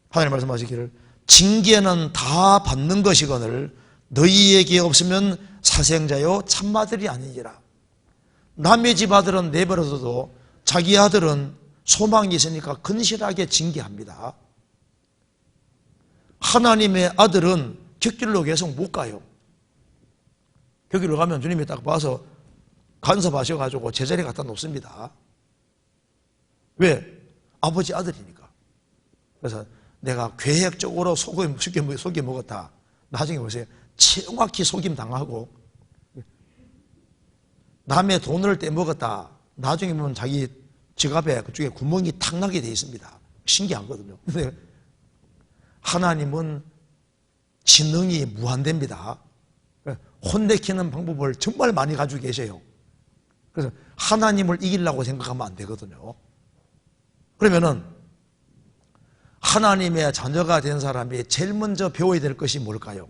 하나님 말씀하시기를 징계는 다 받는 것이거늘 너희에게 없으면 사생자요 참아들이 아니니라. 남의 집 아들은 내버려둬도 자기 아들은 소망이 있으니까 근실하게 징계합니다. 하나님의 아들은 곁길로 계속 못 가요. 곁길로 가면 주님이 딱 봐서 간섭하셔가지고 제자리에 갖다 놓습니다. 왜? 아버지 아들이니까. 그래서 내가 계획적으로 속여 먹었다. 나중에 보세요. 정확히 속임 당하고 남의 돈을 떼먹었다. 나중에 보면 자기 지갑에 그쪽에 구멍이 탁 나게 돼 있습니다. 신기하거든요. 근데 하나님은 지능이 무한대입니다. 혼내키는 방법을 정말 많이 가지고 계세요. 그래서 하나님을 이기려고 생각하면 안 되거든요. 그러면은 하나님의 자녀가 된 사람이 제일 먼저 배워야 될 것이 뭘까요?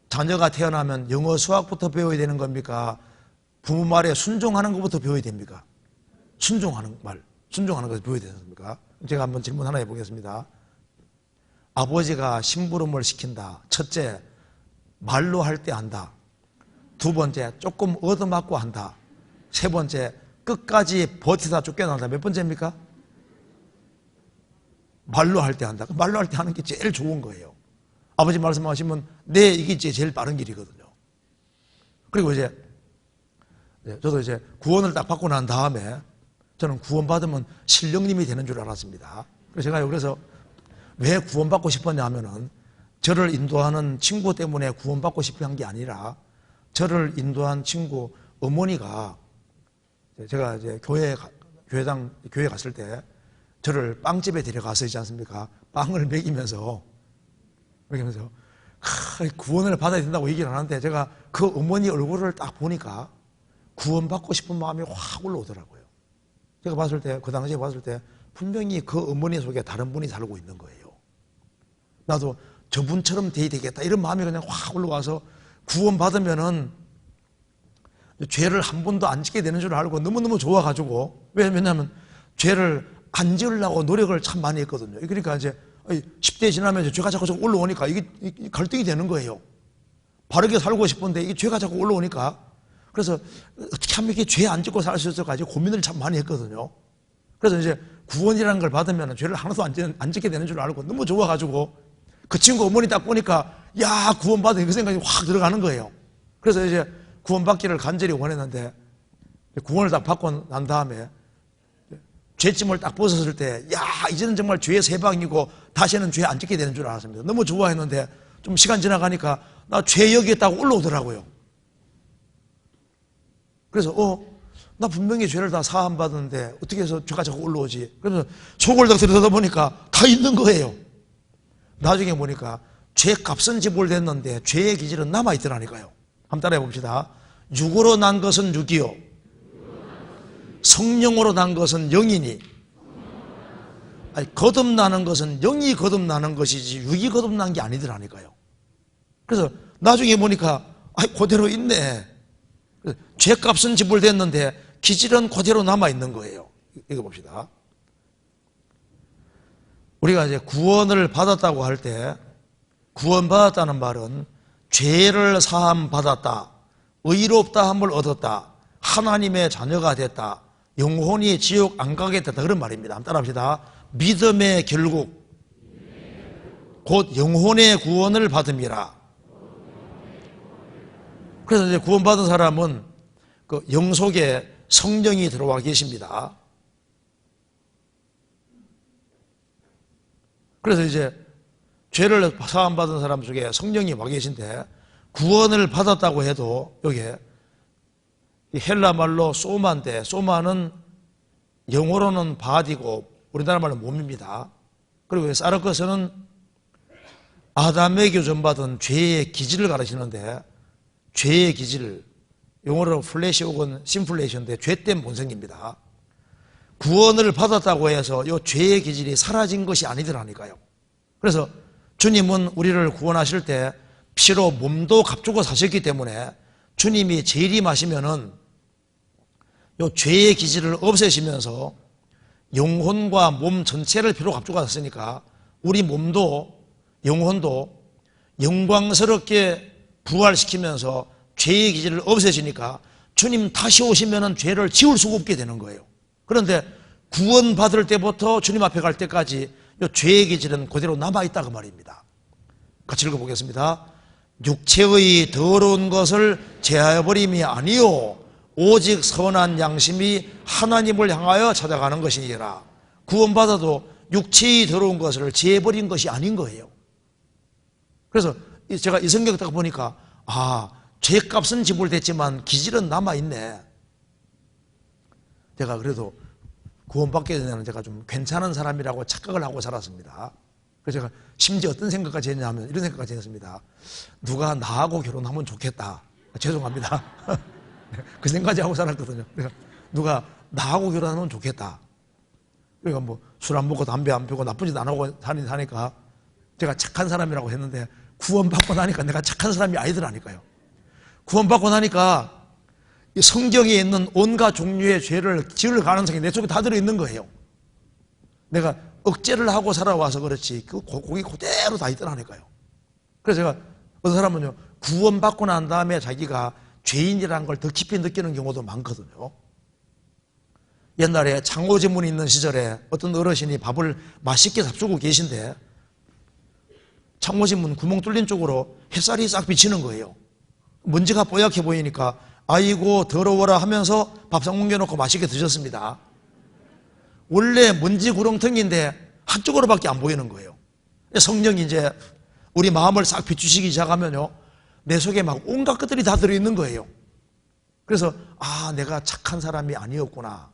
자녀가 태어나면 영어 수학부터 배워야 되는 겁니까? 부모 말에 순종하는 것부터 배워야 됩니까? 순종하는 것을 배워야 되는 겁니까? 제가 한번 질문 하나 해보겠습니다. 아버지가 심부름을 시킨다. 첫째, 말로 할 때 한다. 두 번째, 조금 얻어맞고 한다. 세 번째, 끝까지 버티다 쫓겨난다. 몇 번째입니까? 말로 할 때 한다. 말로 할 때 하는 게 제일 좋은 거예요. 아버지 말씀하시면 네, 이게 제일 빠른 길이거든요. 그리고 이제 저도 이제 구원을 딱 받고 난 다음에 저는 구원받으면 신령님이 되는 줄 알았습니다. 그래서 왜 구원받고 싶었냐 하면은 저를 인도하는 친구 때문에 구원받고 싶어 한 게 아니라 저를 인도한 친구 어머니가 제가 이제 교회 갔을 때 저를 빵집에 데려가서 있지 않습니까? 빵을 먹이면서 구원을 받아야 된다고 얘기를 하는데 제가 그 어머니 얼굴을 딱 보니까 구원받고 싶은 마음이 확 올라오더라고요. 제가 그 당시에 봤을 때 분명히 그 어머니 속에 다른 분이 살고 있는 거예요. 나도 저분처럼 돼야 되겠다 이런 마음이 그냥 확 올라와서 구원받으면은 죄를 한 번도 안 짓게 되는 줄 알고 너무너무 좋아가지고 왜냐하면 죄를 안 지으려고 노력을 참 많이 했거든요. 그러니까 이제 10대 지나면 죄가 자꾸 올라오니까 이게 갈등이 되는 거예요. 바르게 살고 싶은데 이게 죄가 자꾸 올라오니까 그래서 어떻게 하면 이게 죄 안 짓고 살 수 있을까 고민을 참 많이 했거든요. 그래서 이제 구원이라는 걸 받으면 죄를 하나도 안 짓게 되는 줄 알고 너무 좋아가지고 그 친구 어머니 딱 보니까 야 구원받은 그 생각이 확 들어가는 거예요. 그래서 이제 구원받기를 간절히 원했는데 구원을 딱 받고 난 다음에 죄짐을 딱 벗었을 때 야 이제는 정말 죄의 세방이고 다시는 죄 안 짓게 되는 줄 알았습니다. 너무 좋아했는데 좀 시간 지나가니까 나 죄역이었다고 올라오더라고요. 그래서 나 분명히 죄를 다 사함 받았는데 어떻게 해서 죄가 자꾸 올라오지? 그래서 속을 딱 들여다보니까 다 있는 거예요. 나중에 보니까 죄 값은 지불됐는데 죄의 기질은 남아있더라니까요. 한번 따라해 봅시다. 육으로 난 것은 육이요 성령으로 난 것은 영이니. 아니, 거듭나는 것은 영이 거듭나는 것이지 육이 거듭난 게 아니더라니까요. 그래서 나중에 보니까 그대로 있네. 죄값은 지불됐는데 기질은 그대로 남아있는 거예요. 이거 봅시다. 우리가 이제 구원을 받았다고 할 때, 구원받았다는 말은 죄를 사함 받았다, 의롭다 함을 얻었다, 하나님의 자녀가 됐다, 영혼이 지옥 안 가게 됐다, 그런 말입니다. 한번 따라합시다. 믿음의 결국 곧 영혼의 구원을 받음이라. 그래서 이제 구원받은 사람은 그 영 속에 성령이 들어와 계십니다. 그래서 이제 죄를 사함받은 사람 중에 성령이 와 계신데, 구원을 받았다고 해도 여기에 헬라 말로 소마인데, 소마는 영어로는 바디고 우리나라 말로 몸입니다. 그리고 사르커스는 아담에게 전받은 죄의 기질을 가르치는데, 죄의 기질, 영어로 플래시 혹은 심플레이션인데 죄된 본성입니다. 구원을 받았다고 해서 이 죄의 기질이 사라진 것이 아니더라니까요. 그래서 주님은 우리를 구원하실 때 피로 몸도 값주고 사셨기 때문에 주님이 재림하시면은 이 죄의 기질을 없애시면서 영혼과 몸 전체를 피로 값주고 하셨으니까 우리 몸도 영혼도 영광스럽게 부활시키면서 죄의 기질을 없애시니까 주님 다시 오시면은 죄를 지울 수가 없게 되는 거예요. 그런데 구원받을 때부터 주님 앞에 갈 때까지 이 죄의 기질은 그대로 남아있다 그 말입니다. 같이 읽어보겠습니다. 육체의 더러운 것을 제하여 버림이 아니요 오직 선한 양심이 하나님을 향하여 찾아가는 것이니라. 구원받아도 육체의 더러운 것을 제해버린 것이 아닌 거예요. 그래서 제가 이 성경 딱 보니까 죄값은 지불됐지만 기질은 남아있네. 제가 그래도 구원받기 전에는 제가 좀 괜찮은 사람이라고 착각을 하고 살았습니다. 그래서 제가 심지어 어떤 생각까지 했냐면 이런 생각까지 했습니다. 누가 나하고 결혼하면 좋겠다. 죄송합니다. 그 생각까지 하고 살았거든요. 그러니까 누가 나하고 결혼하면 좋겠다. 그러니까 뭐 술 안 먹고 담배 안 피우고 나쁜 짓 안 하고 사니까 제가 착한 사람이라고 했는데 구원받고 나니까 내가 착한 사람이 아니더라니까요. 구원받고 나니까 성경에 있는 온갖 종류의 죄를 지을 가능성이 내 속에 다 들어있는 거예요. 내가 억제를 하고 살아와서 그렇지 거기 그대로 다 있더라니까요. 그래서 제가 어떤 사람은요, 구원받고 난 다음에 자기가 죄인이라는 걸 더 깊이 느끼는 경우도 많거든요. 옛날에 창호지문이 있는 시절에 어떤 어르신이 밥을 맛있게 잡수고 계신데 창호지문 구멍 뚫린 쪽으로 햇살이 싹 비치는 거예요. 먼지가 뽀얗게 보이니까 아이고 더러워라 하면서 밥상 옮겨놓고 맛있게 드셨습니다. 원래 먼지 구렁텅이인데 한쪽으로밖에 안 보이는 거예요. 성령이 이제 우리 마음을 싹 비추시기 시작하면요, 내 속에 막 온갖 것들이 다 들어있는 거예요. 그래서 내가 착한 사람이 아니었구나.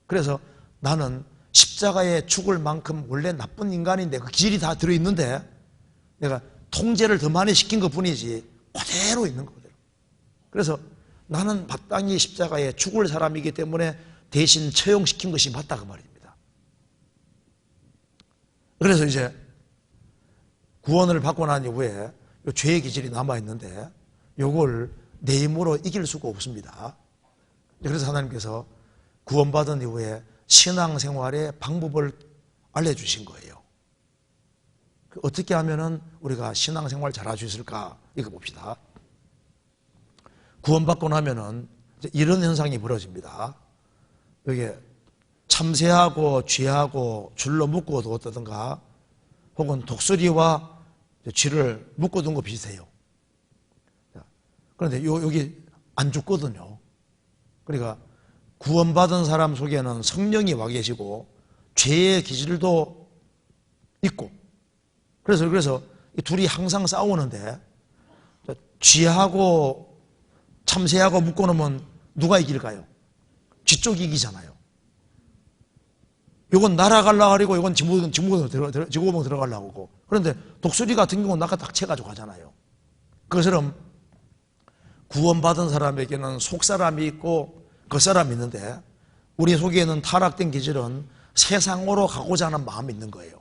그래서 나는 십자가에 죽을 만큼 원래 나쁜 인간인데 그 기질이 다 들어있는데 내가 통제를 더 많이 시킨 것 뿐이지 그대로 있는 거거든요. 그래서 나는 마땅히 십자가에 죽을 사람이기 때문에 대신 처형시킨 것이 맞다 그 말입니다. 그래서 이제 구원을 받고 난 이후에 죄의 기질이 남아있는데 이걸 내 힘으로 이길 수가 없습니다. 그래서 하나님께서 구원받은 이후에 신앙생활의 방법을 알려주신 거예요. 어떻게 하면 우리가 신앙생활 잘할 수 있을까? 이거 봅시다. 구원받고 나면은 이런 현상이 벌어집니다. 여기 참새하고 쥐하고 줄로 묶어도 어떠든가 혹은 독수리와 쥐를 묶어둔 거 비슷해요. 그런데 여기 안 죽거든요. 그러니까 구원받은 사람 속에는 성령이 와 계시고 죄의 기질도 있고 그래서 이 둘이 항상 싸우는데 쥐하고 참새하고 묶어놓으면 누가 이길까요? 쥐 쪽이 이기잖아요. 이건 날아가려고 하고 이건 지구멍 들어가려고 하고. 그런데 독수리 같은 경우는 나가 딱 채가지고 가잖아요. 그것처럼 구원받은 사람에게는 속사람이 있고 겉사람이 있는데 우리 속에는 타락된 기질은 세상으로 가고자 하는 마음이 있는 거예요.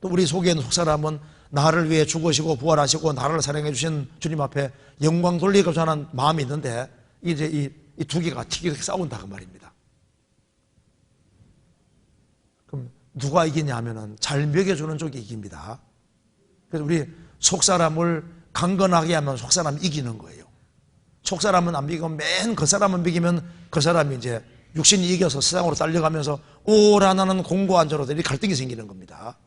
또 우리 속에 있는 속사람은 나를 위해 죽으시고 부활하시고 나를 사랑해 주신 주님 앞에 영광 돌리고자 하는 마음이 있는데 이제 이 두 개가 티격태격 싸운다 그 말입니다. 그럼 누가 이기냐 하면은 잘 먹여주는 쪽이 이깁니다. 그래서 우리 속사람을 강건하게 하면 속사람이 이기는 거예요. 속사람은 안 비기고 맨 그 사람은 비기면 그 사람이 이제 육신이 이겨서 세상으로 딸려가면서 오라 나는 공고한 자로 이 갈등이 생기는 겁니다.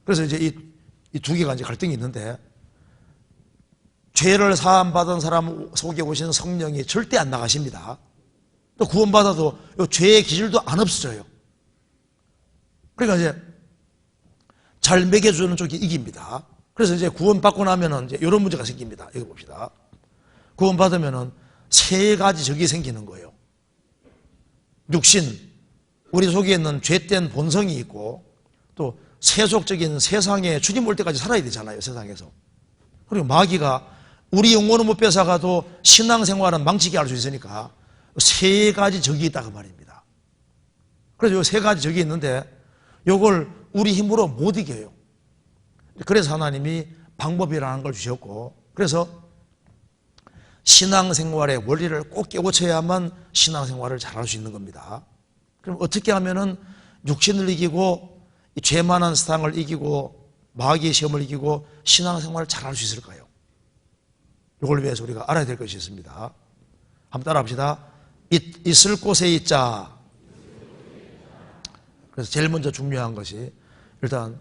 그래서 이제 이 두 개가 이제 갈등이 있는데 죄를 사함받은 사람 속에 오신 성령이 절대 안 나가십니다. 또 구원받아도 죄의 기질도 안 없어져요. 그러니까 이제 잘 먹여주는 쪽이 이깁니다. 그래서 이제 구원받고 나면은 이제 이런 문제가 생깁니다. 이거 봅시다. 구원받으면은 세 가지 적이 생기는 거예요. 육신, 우리 속에 있는 죄된 본성이 있고 또 세속적인 세상에 주님 올 때까지 살아야 되잖아요. 세상에서. 그리고 마귀가 우리 영혼은 못 뺏어가도 신앙생활은 망치게 할 수 있으니까 세 가지 적이 있다고 말입니다. 그래서 이 세 가지 적이 있는데 이걸 우리 힘으로 못 이겨요. 그래서 하나님이 방법이라는 걸 주셨고 그래서 신앙생활의 원리를 꼭 깨우쳐야만 신앙생활을 잘할 수 있는 겁니다. 그럼 어떻게 하면은 육신을 이기고 죄 많은 세상을 이기고 마귀의 시험을 이기고 신앙생활을 잘할 수 있을까요? 이걸 위해서 우리가 알아야 될 것이 있습니다. 한번 따라합시다. 있을 곳에 있자. 그래서 제일 먼저 중요한 것이 일단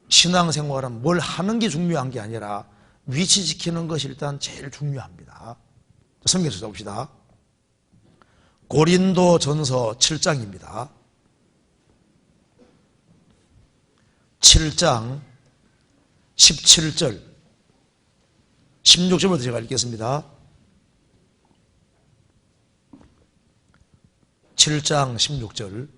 신앙생활은 뭘 하는 게 중요한 게 아니라 위치 지키는 것이 일단 제일 중요합니다. 성경에서 봅시다. 고린도 전서 7장입니다. 7장 17절 16절부터 제가 읽겠습니다. 7장 16절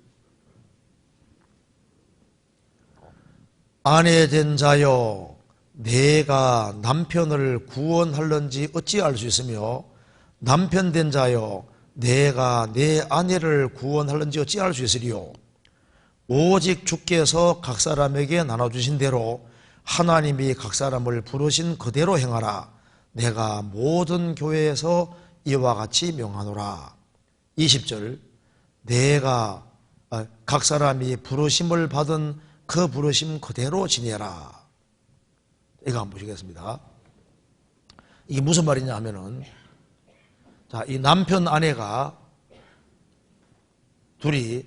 아내 된 자여 내가 남편을 구원할런지 어찌 알 수 있으며 남편 된 자여 내가 내 아내를 구원할런지 어찌 알 수 있으리요. 오직 주께서 각 사람에게 나눠주신 대로 하나님이 각 사람을 부르신 그대로 행하라. 내가 모든 교회에서 이와 같이 명하노라. 20절 내가 각 사람이 부르심을 받은 그 부르심 그대로 지내라. 이거 한번 보시겠습니다. 이게 무슨 말이냐 하면은 자, 이 남편 아내가 둘이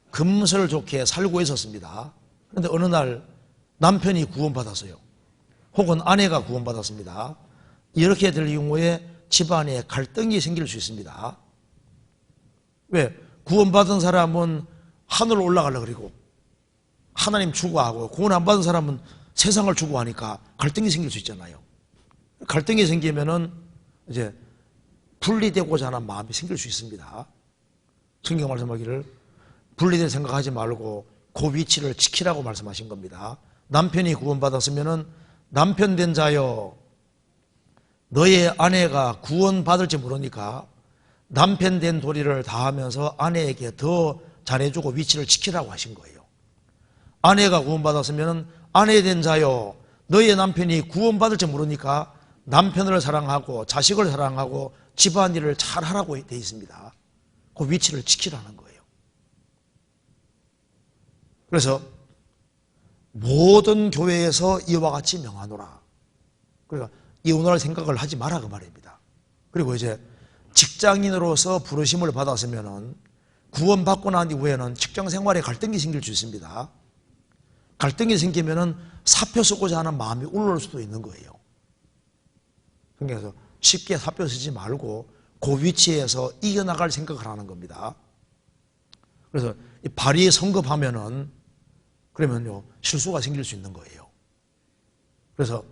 금슬 좋게 살고 있었습니다. 그런데 어느 날 남편이 구원받았어요. 혹은 아내가 구원받았습니다. 이렇게 될 경우에 집안에 갈등이 생길 수 있습니다. 왜? 구원받은 사람은 하늘로 올라가려고 그러고 하나님 추구하고 구원 안 받은 사람은 세상을 추구하니까 갈등이 생길 수 있잖아요. 갈등이 생기면은 이제 분리되고자 하는 마음이 생길 수 있습니다. 성경 말씀하기를 분리될 생각하지 말고 그 위치를 지키라고 말씀하신 겁니다. 남편이 구원받았으면은 남편 된 자여 너의 아내가 구원받을지 모르니까 남편 된 도리를 다하면서 아내에게 더 잘해주고 위치를 지키라고 하신 거예요. 아내가 구원받았으면 아내 된 자여 너의 남편이 구원받을지 모르니까 남편을 사랑하고 자식을 사랑하고 집안일을 잘 하라고 되어 있습니다. 그 위치를 지키라는 거예요. 그래서 모든 교회에서 이와 같이 명하노라. 그러니까 이혼할 생각을 하지 마라 그 말입니다. 그리고 이제 직장인으로서 부르심을 받았으면은 구원받고 난 이후에는 직장 생활에 갈등이 생길 수 있습니다. 갈등이 생기면은 사표 쓰고자 하는 마음이 올라올 수도 있는 거예요. 그래서 쉽게 사표 쓰지 말고 그 위치에서 이겨나갈 생각을 하는 겁니다. 그래서 발의 성급하면은 그러면요 실수가 생길 수 있는 거예요. 그래서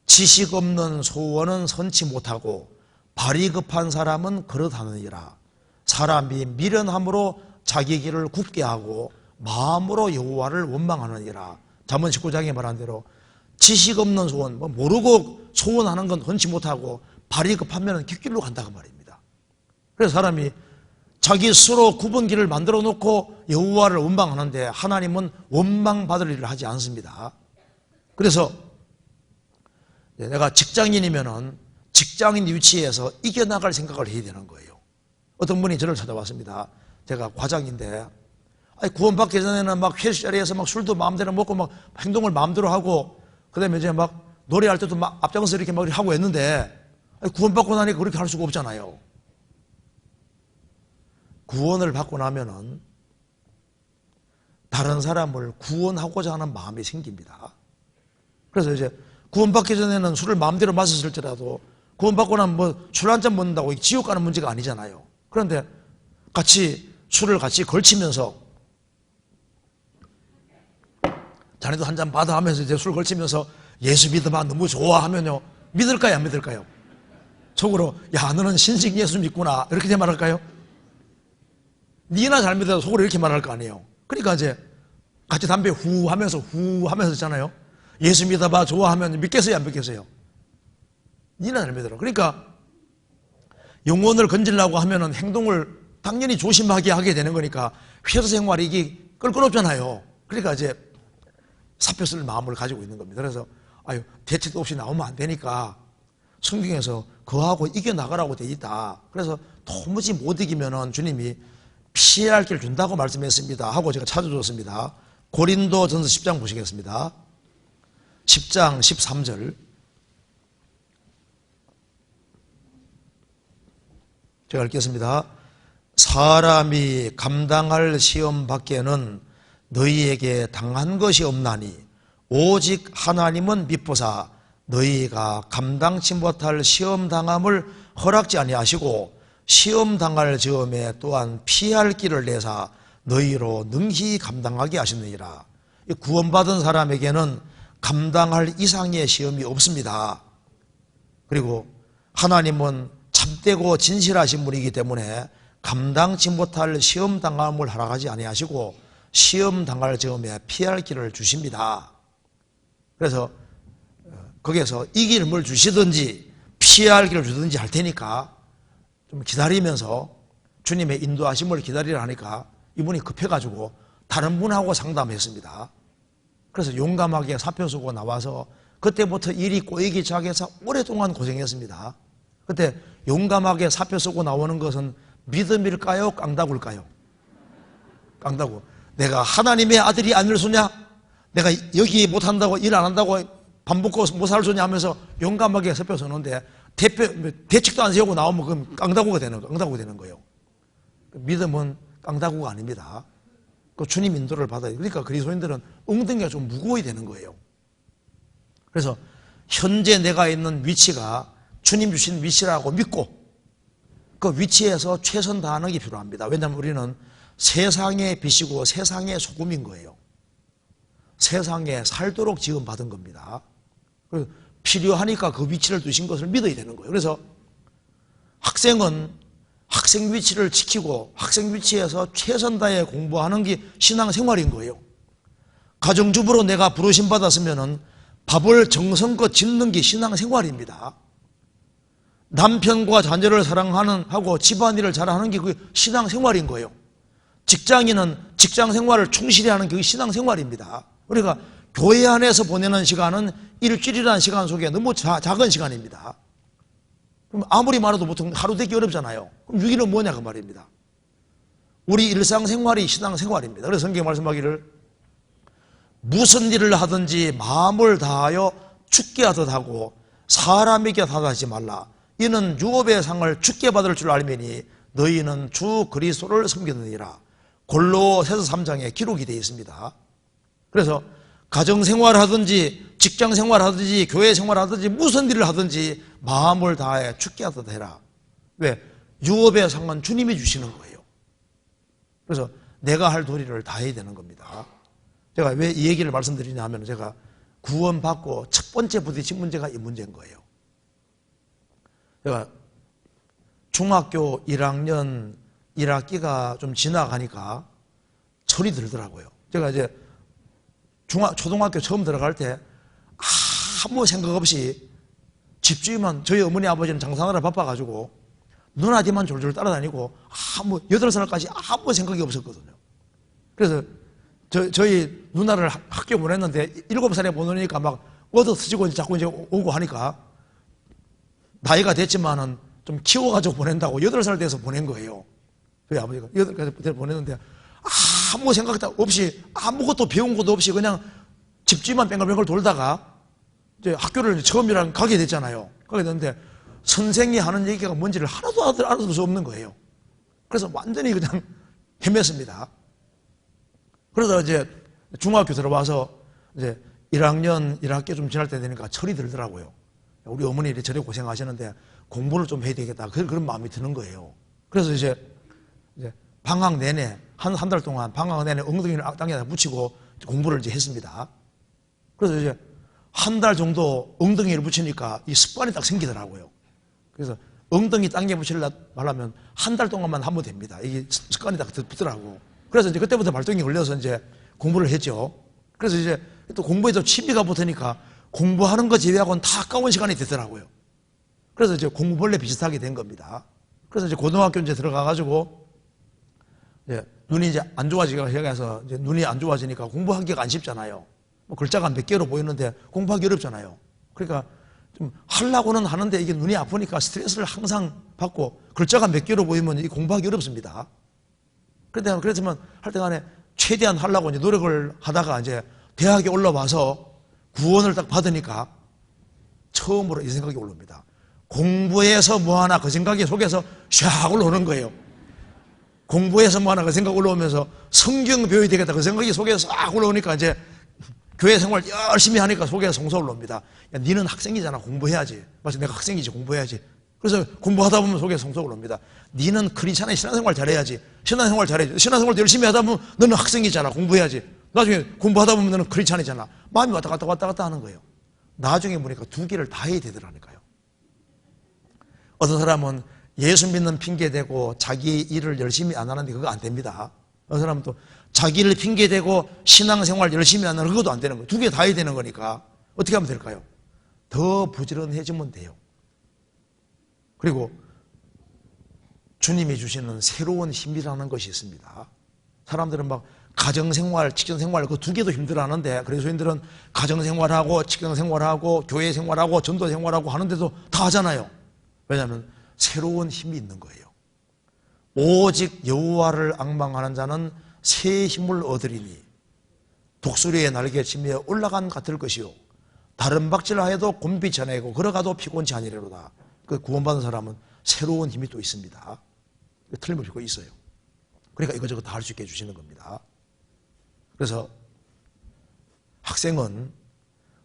지식 없는 소원은 선치 못하고 발이 급한 사람은 그릇하느니라. 사람이 미련함으로 자기 길을 굽게 하고 마음으로 여호와를 원망하느니라. 잠언 19장에 말한 대로 지식 없는 소원, 모르고 소원하는 건 선치 못하고 발이 급하면 깃길로 간다고 말입니다. 그래서 사람이 자기 스스로 굽은 길을 만들어 놓고 여호와를 원망하는데 하나님은 원망받을 일을 하지 않습니다. 그래서 내가 직장인이면은 직장인 위치에서 이겨나갈 생각을 해야 되는 거예요. 어떤 분이 저를 찾아왔습니다. 제가 과장인데, 구원받기 전에는 막 회식 자리에서 막 술도 마음대로 먹고 막 행동을 마음대로 하고, 그 다음에 이제 막 노래할 때도 막 앞장서 이렇게 막 하고 했는데, 구원받고 나니까 그렇게 할 수가 없잖아요. 구원을 받고 나면은 다른 사람을 구원하고자 하는 마음이 생깁니다. 그래서 이제 구원받기 전에는 술을 마음대로 마셨을지라도 구원받고 나면 뭐 술 한잔 먹는다고 지옥 가는 문제가 아니잖아요. 그런데 술을 같이 걸치면서 자네도 한 잔 받아 하면서 이제 술 걸치면서 예수 믿으면 너무 좋아하면요. 믿을까요? 안 믿을까요? 속으로 야 너는 신식 예수 믿구나 이렇게 말할까요? 니나 잘 믿어도 속으로 이렇게 말할 거 아니에요. 그러니까 이제 같이 담배 후 하면서 있잖아요. 예수 믿어봐 좋아하면 믿겠어요? 안 믿겠어요? 니나 잘 믿어라. 그러니까 영혼을 건지려고 하면은 행동을 당연히 조심하게 하게 되는 거니까 회사 생활이 이게 껄끄럽잖아요. 그러니까 이제 사표 쓸 마음을 가지고 있는 겁니다. 그래서 대책도 없이 나오면 안 되니까 성경에서 그하고 이겨나가라고 돼 있다. 그래서 도무지 못 이기면은 주님이 피해야 할 길 준다고 말씀했습니다. 하고 제가 찾아줬습니다. 고린도전서 10장 보시겠습니다. 10장 13절. 제가 읽겠습니다. 사람이 감당할 시험 밖에는 너희에게 당한 것이 없나니 오직 하나님은 미쁘사 너희가 감당치 못할 시험 당함을 허락지 아니하시고 시험 당할 즈음에 또한 피할 길을 내사 너희로 능히 감당하게 하시느니라. 구원받은 사람에게는 감당할 이상의 시험이 없습니다. 그리고 하나님은 참되고 진실하신 분이기 때문에 감당치 못할 시험 당함을 허락하지 아니하시고 시험 당할 즈음에 피할 길을 주십니다. 그래서 거기에서 이길 뭘 주시든지 피할 길을 주든지 할 테니까 좀 기다리면서 주님의 인도하심을 기다리라 하니까 이분이 급해가지고 다른 분하고 상담했습니다. 그래서 용감하게 사표 쓰고 나와서 그때부터 일이 꼬이기 시작해서 오랫동안 고생했습니다. 그때 용감하게 사표 쓰고 나오는 것은 믿음일까요? 깡다구일까요? 깡다구. 내가 하나님의 아들이 아닐 수냐? 내가 여기 못한다고 일 안 한다고 밥 먹고 못 살 수냐 하면서 용감하게 사표 쓰는데 대책도 안 세우고 나오면 그럼 깡다구가 되는 거예요. 믿음은 깡다구가 아닙니다. 그 주님 인도를 받아야 돼요. 그러니까 그리스도인들은 엉덩이가 좀 무거워야 되는 거예요. 그래서 현재 내가 있는 위치가 주님 주신 위치라고 믿고 그 위치에서 최선 다하는 게 필요합니다. 왜냐하면 우리는 세상의 빛이고 세상의 소금인 거예요. 세상에 살도록 지음받은 겁니다. 필요하니까 그 위치를 두신 것을 믿어야 되는 거예요. 그래서 학생은 학생 위치를 지키고 학생 위치에서 최선 다해 공부하는 게 신앙생활인 거예요. 가정주부로 내가 부르심 받았으면 밥을 정성껏 짓는 게 신앙생활입니다. 남편과 자녀를 하고 집안일을 잘하는 게 그게 신앙생활인 거예요. 직장인은 직장생활을 충실히 하는 게 신앙생활입니다. 우리가 교회 안에서 보내는 시간은 일주일이라는 시간 속에 너무 작은 시간입니다. 그럼 아무리 많아도 보통 하루 되기 어렵잖아요. 그럼 6일은 뭐냐 그 말입니다. 우리 일상생활이 신앙생활입니다. 그래서 성경에 말씀하기를 무슨 일을 하든지 마음을 다하여 주께 하듯 하고 사람에게 하지 말라. 이는 유업의 상을 주께 받을 줄 알미니 너희는 주 그리스도를 섬기느니라. 골로새서 3장에 기록이 되어 있습니다. 그래서 가정생활 하든지 직장생활 하든지 교회생활 하든지 무슨 일을 하든지 마음을 다해 주께 하듯 해라. 왜? 유업의 상은 주님이 주시는 거예요. 그래서 내가 할 도리를 다 해야 되는 겁니다. 제가 왜 이 얘기를 말씀드리냐 하면 제가 구원받고 첫 번째 부딪힌 문제가 이 문제인 거예요. 제가 중학교 1학년 1학기가 좀 지나가니까 철이 들더라고요. 제가 이제 초등학교 처음 들어갈 때 아무 생각 없이 집주인만, 저희 어머니 아버지는 장사하느라 바빠가지고 누나 뒤만 졸졸 따라다니고 8살까지 아무 생각이 없었거든요. 그래서 저희 누나를 학교 보냈는데 7살에 보내니까 막 얻어쓰지고 자꾸 이제 오고 하니까 나이가 됐지만은 좀 키워가지고 보낸다고 8살 돼서 보낸 거예요. 저희 아버지가 8살 때 보냈는데 아무 생각 없이 아무것도 배운 것도 없이 그냥 집주인만 뱅글뱅글 돌다가 이제 학교를 처음이랑 가게 됐잖아요. 가게 됐는데 선생이 하는 얘기가 뭔지를 하나도 알아들 수 없는 거예요. 그래서 완전히 그냥 헤맸습니다. 그러다 이제 중학교 들어와서 이제 1학년 1학기 좀 지날 때 되니까 철이 들더라고요. 우리 어머니 저래 고생하시는데 공부를 좀 해야 되겠다. 그런 마음이 드는 거예요. 그래서 이제 방학 내내 한 달 동안 방학 내내 엉덩이를 땅에다 붙이고 공부를 이제 했습니다. 그래서 이제 한 달 정도 엉덩이를 붙이니까 이 습관이 딱 생기더라고요. 그래서 엉덩이 땅에 붙이려면 한 달 동안만 하면 됩니다. 이게 습관이 딱 붙더라고. 그래서 이제 그때부터 발동이 걸려서 이제 공부를 했죠. 그래서 이제 또 공부에도 취미가 붙으니까 공부하는 거 제외하고는 다 아까운 시간이 되더라고요. 그래서 이제 공부벌레 비슷하게 된 겁니다. 그래서 이제 고등학교 이제 들어가가지고 이제 눈이 이제 안 좋아지기가 시작해서 이제 눈이 안 좋아지니까 공부하기가 안 쉽잖아요. 뭐 글자가 몇 개로 보이는데 공부하기 어렵잖아요. 그러니까 좀 하려고는 하는데 이게 눈이 아프니까 스트레스를 항상 받고 글자가 몇 개로 보이면 이 공부하기 어렵습니다. 그렇지만 할 때간에 최대한 하려고 이제 노력을 하다가 이제 대학에 올라와서 구원을 딱 받으니까 처음으로 이 생각이 올라옵니다. 공부해서 뭐하나 그 생각이 속에서 샥 올라오는 거예요. 공부해서 뭐하나 그 생각 올라오면서 성경 배워야 되겠다 그 생각이 속에서 싹 올라오니까 이제 교회 생활 열심히 하니까 속에서 송사 올라옵니다. 야, 니는 학생이잖아. 공부해야지. 맞아, 내가 학생이지. 공부해야지. 그래서 공부하다 보면 속에서 송사 올라옵니다. 니는 크리스찬의 신앙생활 잘해야지. 신앙생활 잘해야지. 신앙생활 열심히 하다 보면 너는 학생이잖아. 공부해야지. 나중에 공부하다 보면 너는 크리스찬이잖아. 마음이 왔다 갔다 하는 거예요. 나중에 보니까 두 개를 다 해야 되더라니까요. 어떤 사람은 예수 믿는 핑계대고 자기 일을 열심히 안 하는데 그거 안 됩니다. 어떤 사람은 또 자기를 핑계대고 신앙생활 열심히 안 하는 그것도 안 되는 거예요. 두 개 다 해야 되는 거니까 어떻게 하면 될까요? 더 부지런해지면 돼요. 그리고 주님이 주시는 새로운 힘이라는 것이 있습니다. 사람들은 막 가정생활, 직장생활 그 두 개도 힘들어하는데 그리스도인들은 가정생활하고 직장생활하고 교회생활하고 전도생활하고 하는데도 다 하잖아요. 왜냐하면 새로운 힘이 있는 거예요. 오직 여호와를 앙망하는 자는 새 힘을 얻으리니 독수리의 날개치며 올라간 같을 것이요 다른 박질하여도 곤비 전하고 걸어가도 피곤치 아니하리로다. 그 구원받은 사람은 새로운 힘이 또 있습니다. 틀림없이 그거 있어요. 그러니까 이것저것 다 할 수 있게 해주시는 겁니다. 그래서 학생은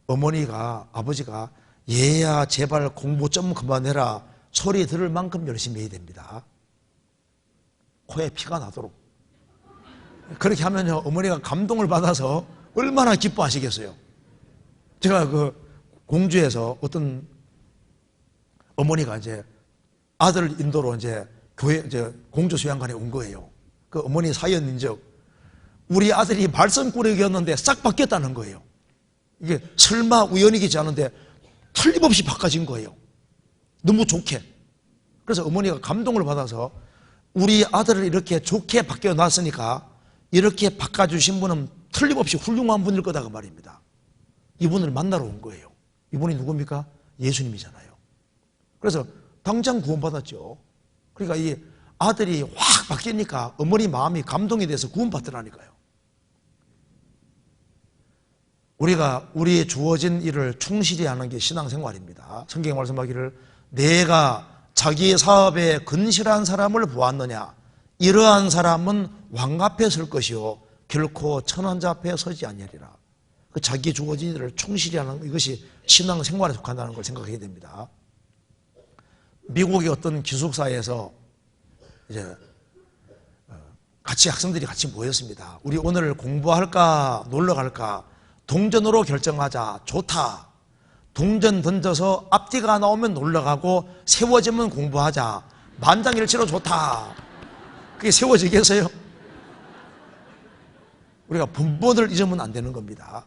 어머니가 아버지가 얘야 제발 공부 좀 그만해라 소리 들을 만큼 열심히 해야 됩니다. 코에 피가 나도록. 그렇게 하면요 어머니가 감동을 받아서 얼마나 기뻐하시겠어요. 제가 그 공주에서 어떤 어머니가 이제 아들 인도로 이제 교회 이제 공주 수양관에 온 거예요. 그 어머니 사연인적 우리 아들이 말썽꾸러기였는데 싹 바뀌었다는 거예요. 이게 설마 우연이겠지 않은데 틀림없이 바꿔진 거예요. 너무 좋게. 그래서 어머니가 감동을 받아서 우리 아들을 이렇게 좋게 바뀌어놨으니까 이렇게 바꿔주신 분은 틀림없이 훌륭한 분일 거다 그 말입니다. 이분을 만나러 온 거예요. 이분이 누굽니까? 예수님이잖아요. 그래서 당장 구원받았죠. 그러니까 이 아들이 확 바뀌니까 어머니 마음이 감동이 돼서 구원받더라니까요. 우리가 우리의 주어진 일을 충실히 하는 게 신앙생활입니다. 성경에 말씀하기를 내가 자기의 사업에 근실한 사람을 보았느냐 이러한 사람은 왕 앞에 설 것이요 결코 천한자 앞에 서지 아니하리라. 그 자기 주어진 일을 충실히 하는 이것이 신앙생활에 속한다는 걸 생각하게 됩니다. 미국의 어떤 기숙사에서 이제 같이 학생들이 같이 모였습니다. 우리 오늘 공부할까 놀러 갈까 동전으로 결정하자. 좋다. 동전 던져서 앞뒤가 나오면 놀러 가고 세워지면 공부하자. 만장일치로 좋다. 그게 세워지겠어요? 우리가 분본을 잊으면 안 되는 겁니다.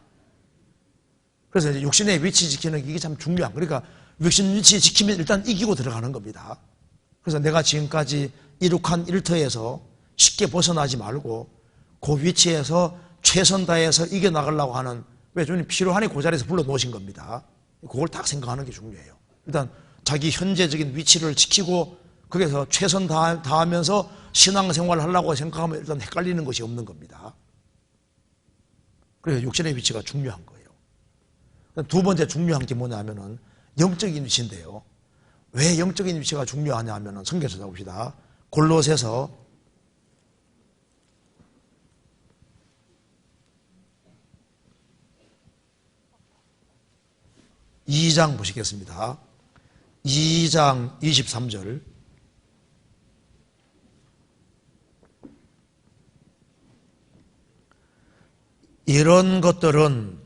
그래서 이제 육신의 위치 지키는 게 이게 참 중요한. 그러니까 육신 위치 지키면 일단 이기고 들어가는 겁니다. 그래서 내가 지금까지 이룩한 일터에서 쉽게 벗어나지 말고 그 위치에서 최선 다해서 이겨나가려고 하는, 왜 주님 필요하니 그 자리에서 불러놓으신 겁니다. 그걸 딱 생각하는 게 중요해요. 일단 자기 현재적인 위치를 지키고 거기서 최선 다하면서 신앙생활을 하려고 생각하면 일단 헷갈리는 것이 없는 겁니다. 그래서 육신의 위치가 중요한 거예요. 두 번째 중요한 게 뭐냐면은 영적인 위치인데요. 왜 영적인 위치가 중요하냐 하면은 성경에서 봅시다. 골로새서 2장 보시겠습니다. 2장 23절. 이런 것들은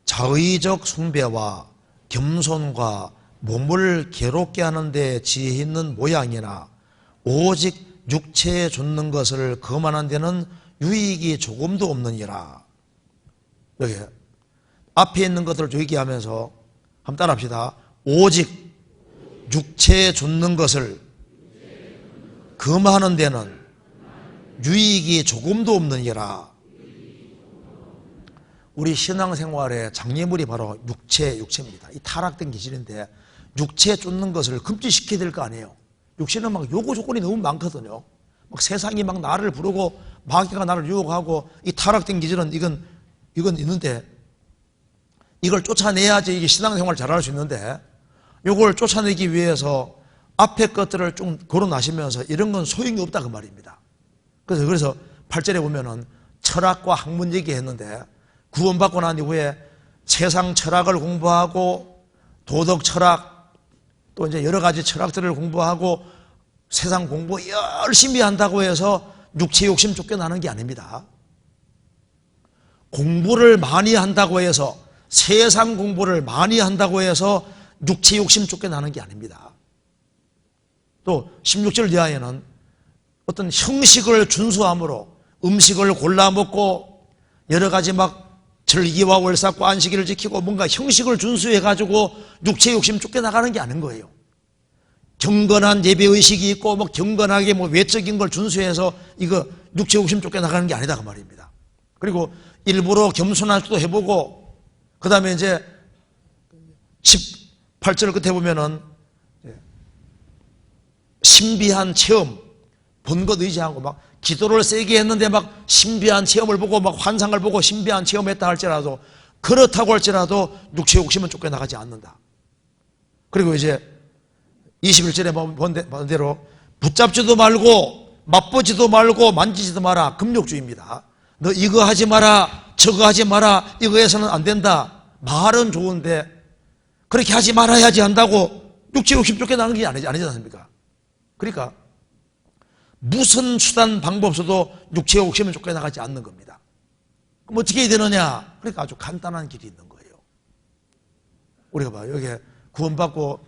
자의적 숭배와 겸손과 몸을 괴롭게 하는데 지혜 있는 모양이나 오직 육체에 좇는 것을 거만한 데는 유익이 조금도 없느니라. 여기 앞에 있는 것들을 얘기하면서 한번 따라합시다. 오직 육체에 좇는 것을 금하는 데는 유익이 조금도 없느니라. 우리 신앙생활의 장애물이 바로 육체입니다. 이 타락된 기질인데 육체에 쫓는 것을 금지시켜야 될 거 아니에요. 육신은 막 요구 조건이 너무 많거든요. 막 세상이 막 나를 부르고 마귀가 나를 유혹하고, 이 타락된 기질은 이건 있는데 이걸 쫓아내야지 이게 신앙생활을 잘할 수 있는데, 이걸 쫓아내기 위해서 앞에 것들을 좀 거론하시면서 이런 건 소용이 없다 그 말입니다. 그래서 8절에 보면은 철학과 학문 얘기했는데, 구원받고 난 이후에 세상 철학을 공부하고 도덕 철학, 또 이제 여러 가지 철학들을 공부하고 세상 공부 열심히 한다고 해서 육체 욕심 쫓겨나는 게 아닙니다. 공부를 많이 한다고 해서, 세상 공부를 많이 한다고 해서 육체 욕심 쫓겨나는 게 아닙니다. 또 16절 이하에는 어떤 형식을 준수함으로 음식을 골라 먹고 여러 가지 막 절기와 월삭과 안식일을 지키고 뭔가 형식을 준수해가지고 육체 욕심 쫓겨나가는 게 아닌 거예요. 경건한 예배의식이 있고 뭐 경건하게 뭐 외적인 걸 준수해서 이거 육체 욕심 쫓겨나가는 게 아니다 그 말입니다. 그리고 일부러 겸손한 것도 해보고, 그 다음에 이제 18절 끝에 보면은 신비한 체험, 본 것 의지하고 막 기도를 세게 했는데 막 신비한 체험을 보고 막 환상을 보고 신비한 체험했다 할지라도, 그렇다고 할지라도 육체 욕심은 쫓겨나가지 않는다. 그리고 이제 21절에 본 대로 붙잡지도 말고 맛보지도 말고 만지지도 마라. 금욕주의입니다. 너 이거 하지 마라, 저거 하지 마라, 이거 해서는 안 된다. 말은 좋은데 그렇게 하지 말아야지 한다고 육체 욕심 쫓겨나는 게 아니지 않습니까? 그러니까 무슨 수단 방법 없어도 육체 욕심은 쫓겨나가지 않는 겁니다. 그럼 어떻게 해야 되느냐? 그러니까 아주 간단한 길이 있는 거예요. 우리가 봐요. 여기 구원받고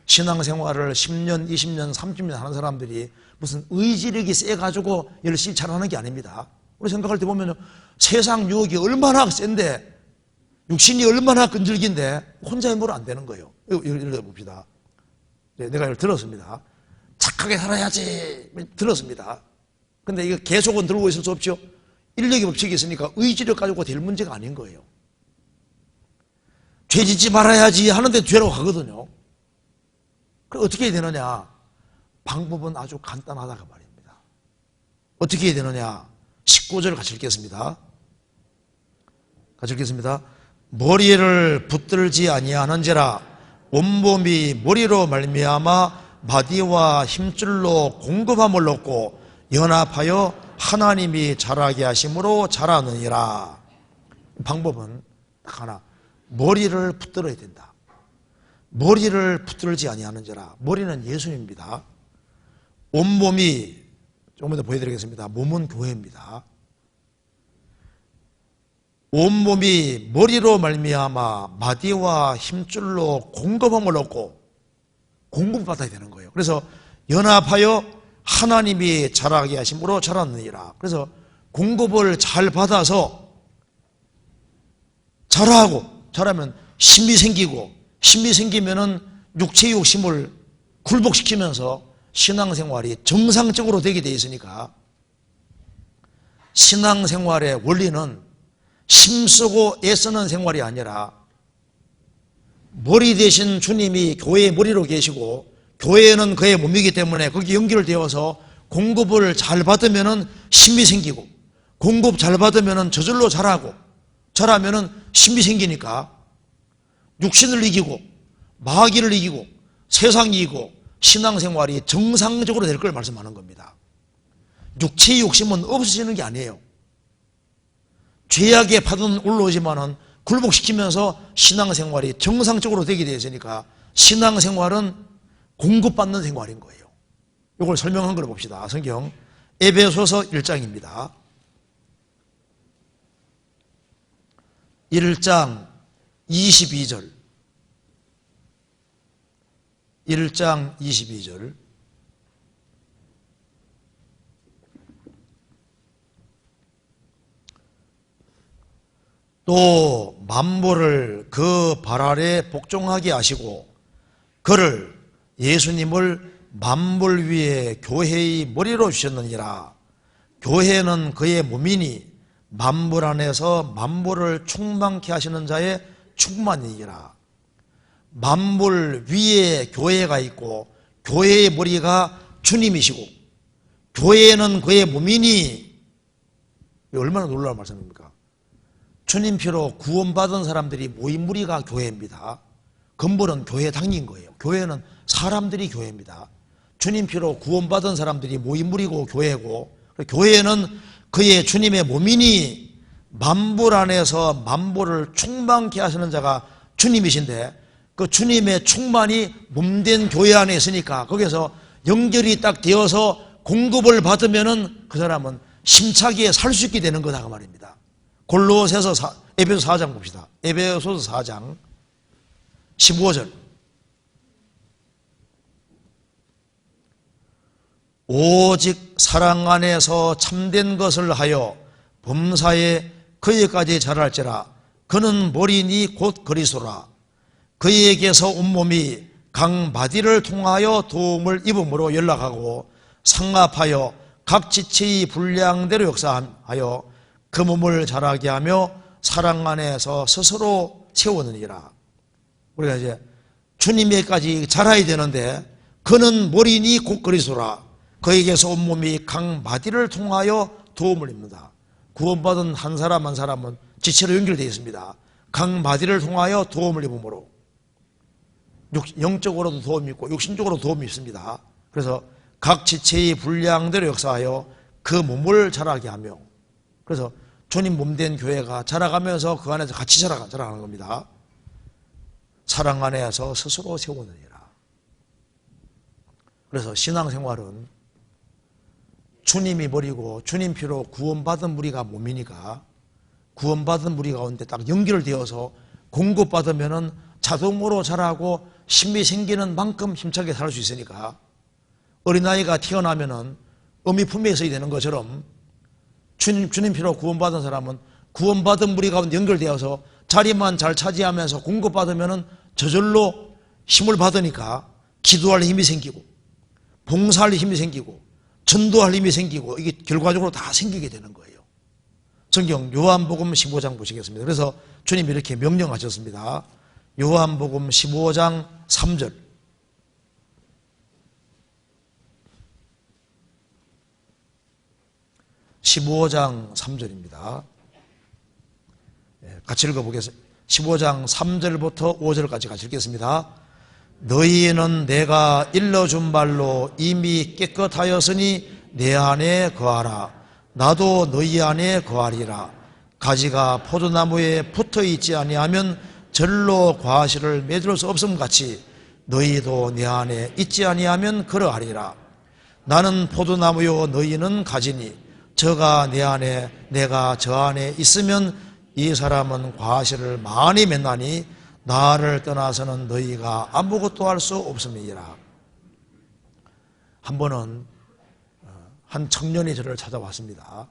신앙생활을 10년, 20년, 30년 하는 사람들이 무슨 의지력이 세가지고 열심히 잘하는 게 아닙니다. 우리 생각할 때 보면 세상 유혹이 얼마나 센데, 육신이 얼마나 끈질긴데 혼자 힘으로 안 되는 거예요. 이걸 봅시다. 내가 이걸 들었습니다. 착하게 살아야지 들었습니다. 근데 이거 계속은 들고 있을 수 없죠. 인력의 법칙이 있으니까 의지력 가지고 될 문제가 아닌 거예요. 죄 짓지 말아야지 하는데 죄로 가거든요. 그럼 어떻게 해야 되느냐? 방법은 아주 간단하다고 말입니다. 어떻게 해야 되느냐? 19절 같이 읽겠습니다. 같이 읽겠습니다. 머리를 붙들지 아니하는지라 온몸이 머리로 말미암아 마디와 힘줄로 공급함을 얻고 연합하여 하나님이 자라게 하심으로 자라느니라. 방법은 딱 하나, 머리를 붙들어야 된다. 머리를 붙들지 아니하는지라. 머리는 예수님입니다. 온몸이, 조금 더 보여드리겠습니다. 몸은 교회입니다. 온몸이 머리로 말미암아 마디와 힘줄로 공급함을 얻고, 공급받아야 되는 거예요. 그래서 연합하여 하나님이 자라게 하심으로 자랐느니라. 그래서 공급을 잘 받아서 자라면 힘이 생기고 힘이 생기면은 육체의 욕심을 굴복시키면서 신앙생활이 정상적으로 되게 되어 있으니까 신앙생활의 원리는 힘쓰고 애쓰는 생활이 아니라 머리 대신 주님이 교회의 머리로 계시고 교회는 그의 몸이기 때문에 거기 연결되어서 공급을 잘 받으면 힘이 생기고 공급 잘 받으면 저절로 자라고 자라면 힘이 생기니까 육신을 이기고 마귀를 이기고 세상이 이기고 신앙생활이 정상적으로 될 걸 말씀하는 겁니다. 육체의 욕심은 없어지는 게 아니에요. 죄악의 파도는 올라오지만은 굴복시키면서 신앙생활이 정상적으로 되게 되어 있으니까 신앙생활은 공급받는 생활인 거예요. 이걸 설명한 걸 봅시다. 성경 에베소서 1장입니다. 1장 22절 1장 22절 또 만물을 그 발 아래 복종하게 하시고 그를 예수님을 만물 위에 교회의 머리로 주셨느니라. 교회는 그의 몸이니 만물 안에서 만물을 충만케 하시는 자의 충만이니라. 만물 위에 교회가 있고 교회의 머리가 주님이시고 교회는 그의 몸이니 얼마나 놀라운 말씀입니까? 주님 피로 구원받은 사람들이 모인 무리가 교회입니다. 근본은 교회 당인 거예요. 교회는 사람들이 교회입니다. 주님 피로 구원받은 사람들이 모인 무리고 교회고 교회는 그의 주님의 몸이니 만물 안에서 만물을 충만케 하시는 자가 주님이신데 그 주님의 충만이 몸된 교회 안에 있으니까 거기서 연결이 딱 되어서 공급을 받으면은 그 사람은 힘차게 살 수 있게 되는 거다 그 말입니다. 골로새서 에베소 4장 봅시다. 에베소서 4장 15절 오직 사랑 안에서 참된 것을 하여 범사에 그에까지 자랄지라. 그는 머리니 곧 그리스도라. 그에게서 온몸이 각 마디를 통하여 도움을 입음으로 연락하고 상합하여 각 지체의 분량대로 역사하여 그 몸을 자라게 하며 사랑 안에서 스스로 세우느니라. 우리가 이제 주님에까지 자라야 되는데 그는 머리니 곧 그리스도라. 그에게서 온몸이 각 마디를 통하여 도움을 입는다. 구원받은 한 사람 한 사람은 지체로 연결되어 있습니다. 각 마디를 통하여 도움을 입음으로 영적으로도 도움이 있고 육신적으로도 도움이 있습니다. 그래서 각 지체의 분량대로 역사하여 그 몸을 자라게 하며 그래서 주님 몸된 교회가 자라가면서 그 안에서 같이 자라가는 겁니다. 사랑 안에서 스스로 세우느니라. 그래서 신앙생활은 주님이 머리고 주님 피로 구원받은 무리가 몸이니까 구원받은 무리 가운데 딱 연결되어서 공급받으면은 자동으로 자라고 힘이 생기는 만큼 힘차게 살 수 있으니까 어린아이가 태어나면은 어미 품에 있어야 되는 것처럼 주님 피로 구원받은 사람은 구원받은 무리 가운데 연결되어서 자리만 잘 차지하면서 공급받으면은 저절로 힘을 받으니까 기도할 힘이 생기고 봉사할 힘이 생기고 전도할 힘이 생기고 이게 결과적으로 다 생기게 되는 거예요. 성경 요한복음 15장 보시겠습니다. 그래서 주님이 이렇게 명령하셨습니다. 요한복음 15장 3절 (15장 3절입니다) 같이 읽어보겠습니다. 15장 3절부터 5절까지 같이 읽겠습니다. 너희는 내가 일러준 말로 이미 깨끗하였으니 내 안에 거하라. 나도 너희 안에 거하리라. 가지가 포도나무에 붙어있지 아니하면 절로 과실을 맺을 수 없음 같이 너희도 내 안에 있지 아니하면 그러하리라. 나는 포도나무요 너희는 가지니 저가 내 안에 내가 저 안에 있으면 이 사람은 과실을 많이 맺나니 나를 떠나서는 너희가 아무것도 할 수 없음이니라. 한 번은 한 청년이 저를 찾아왔습니다.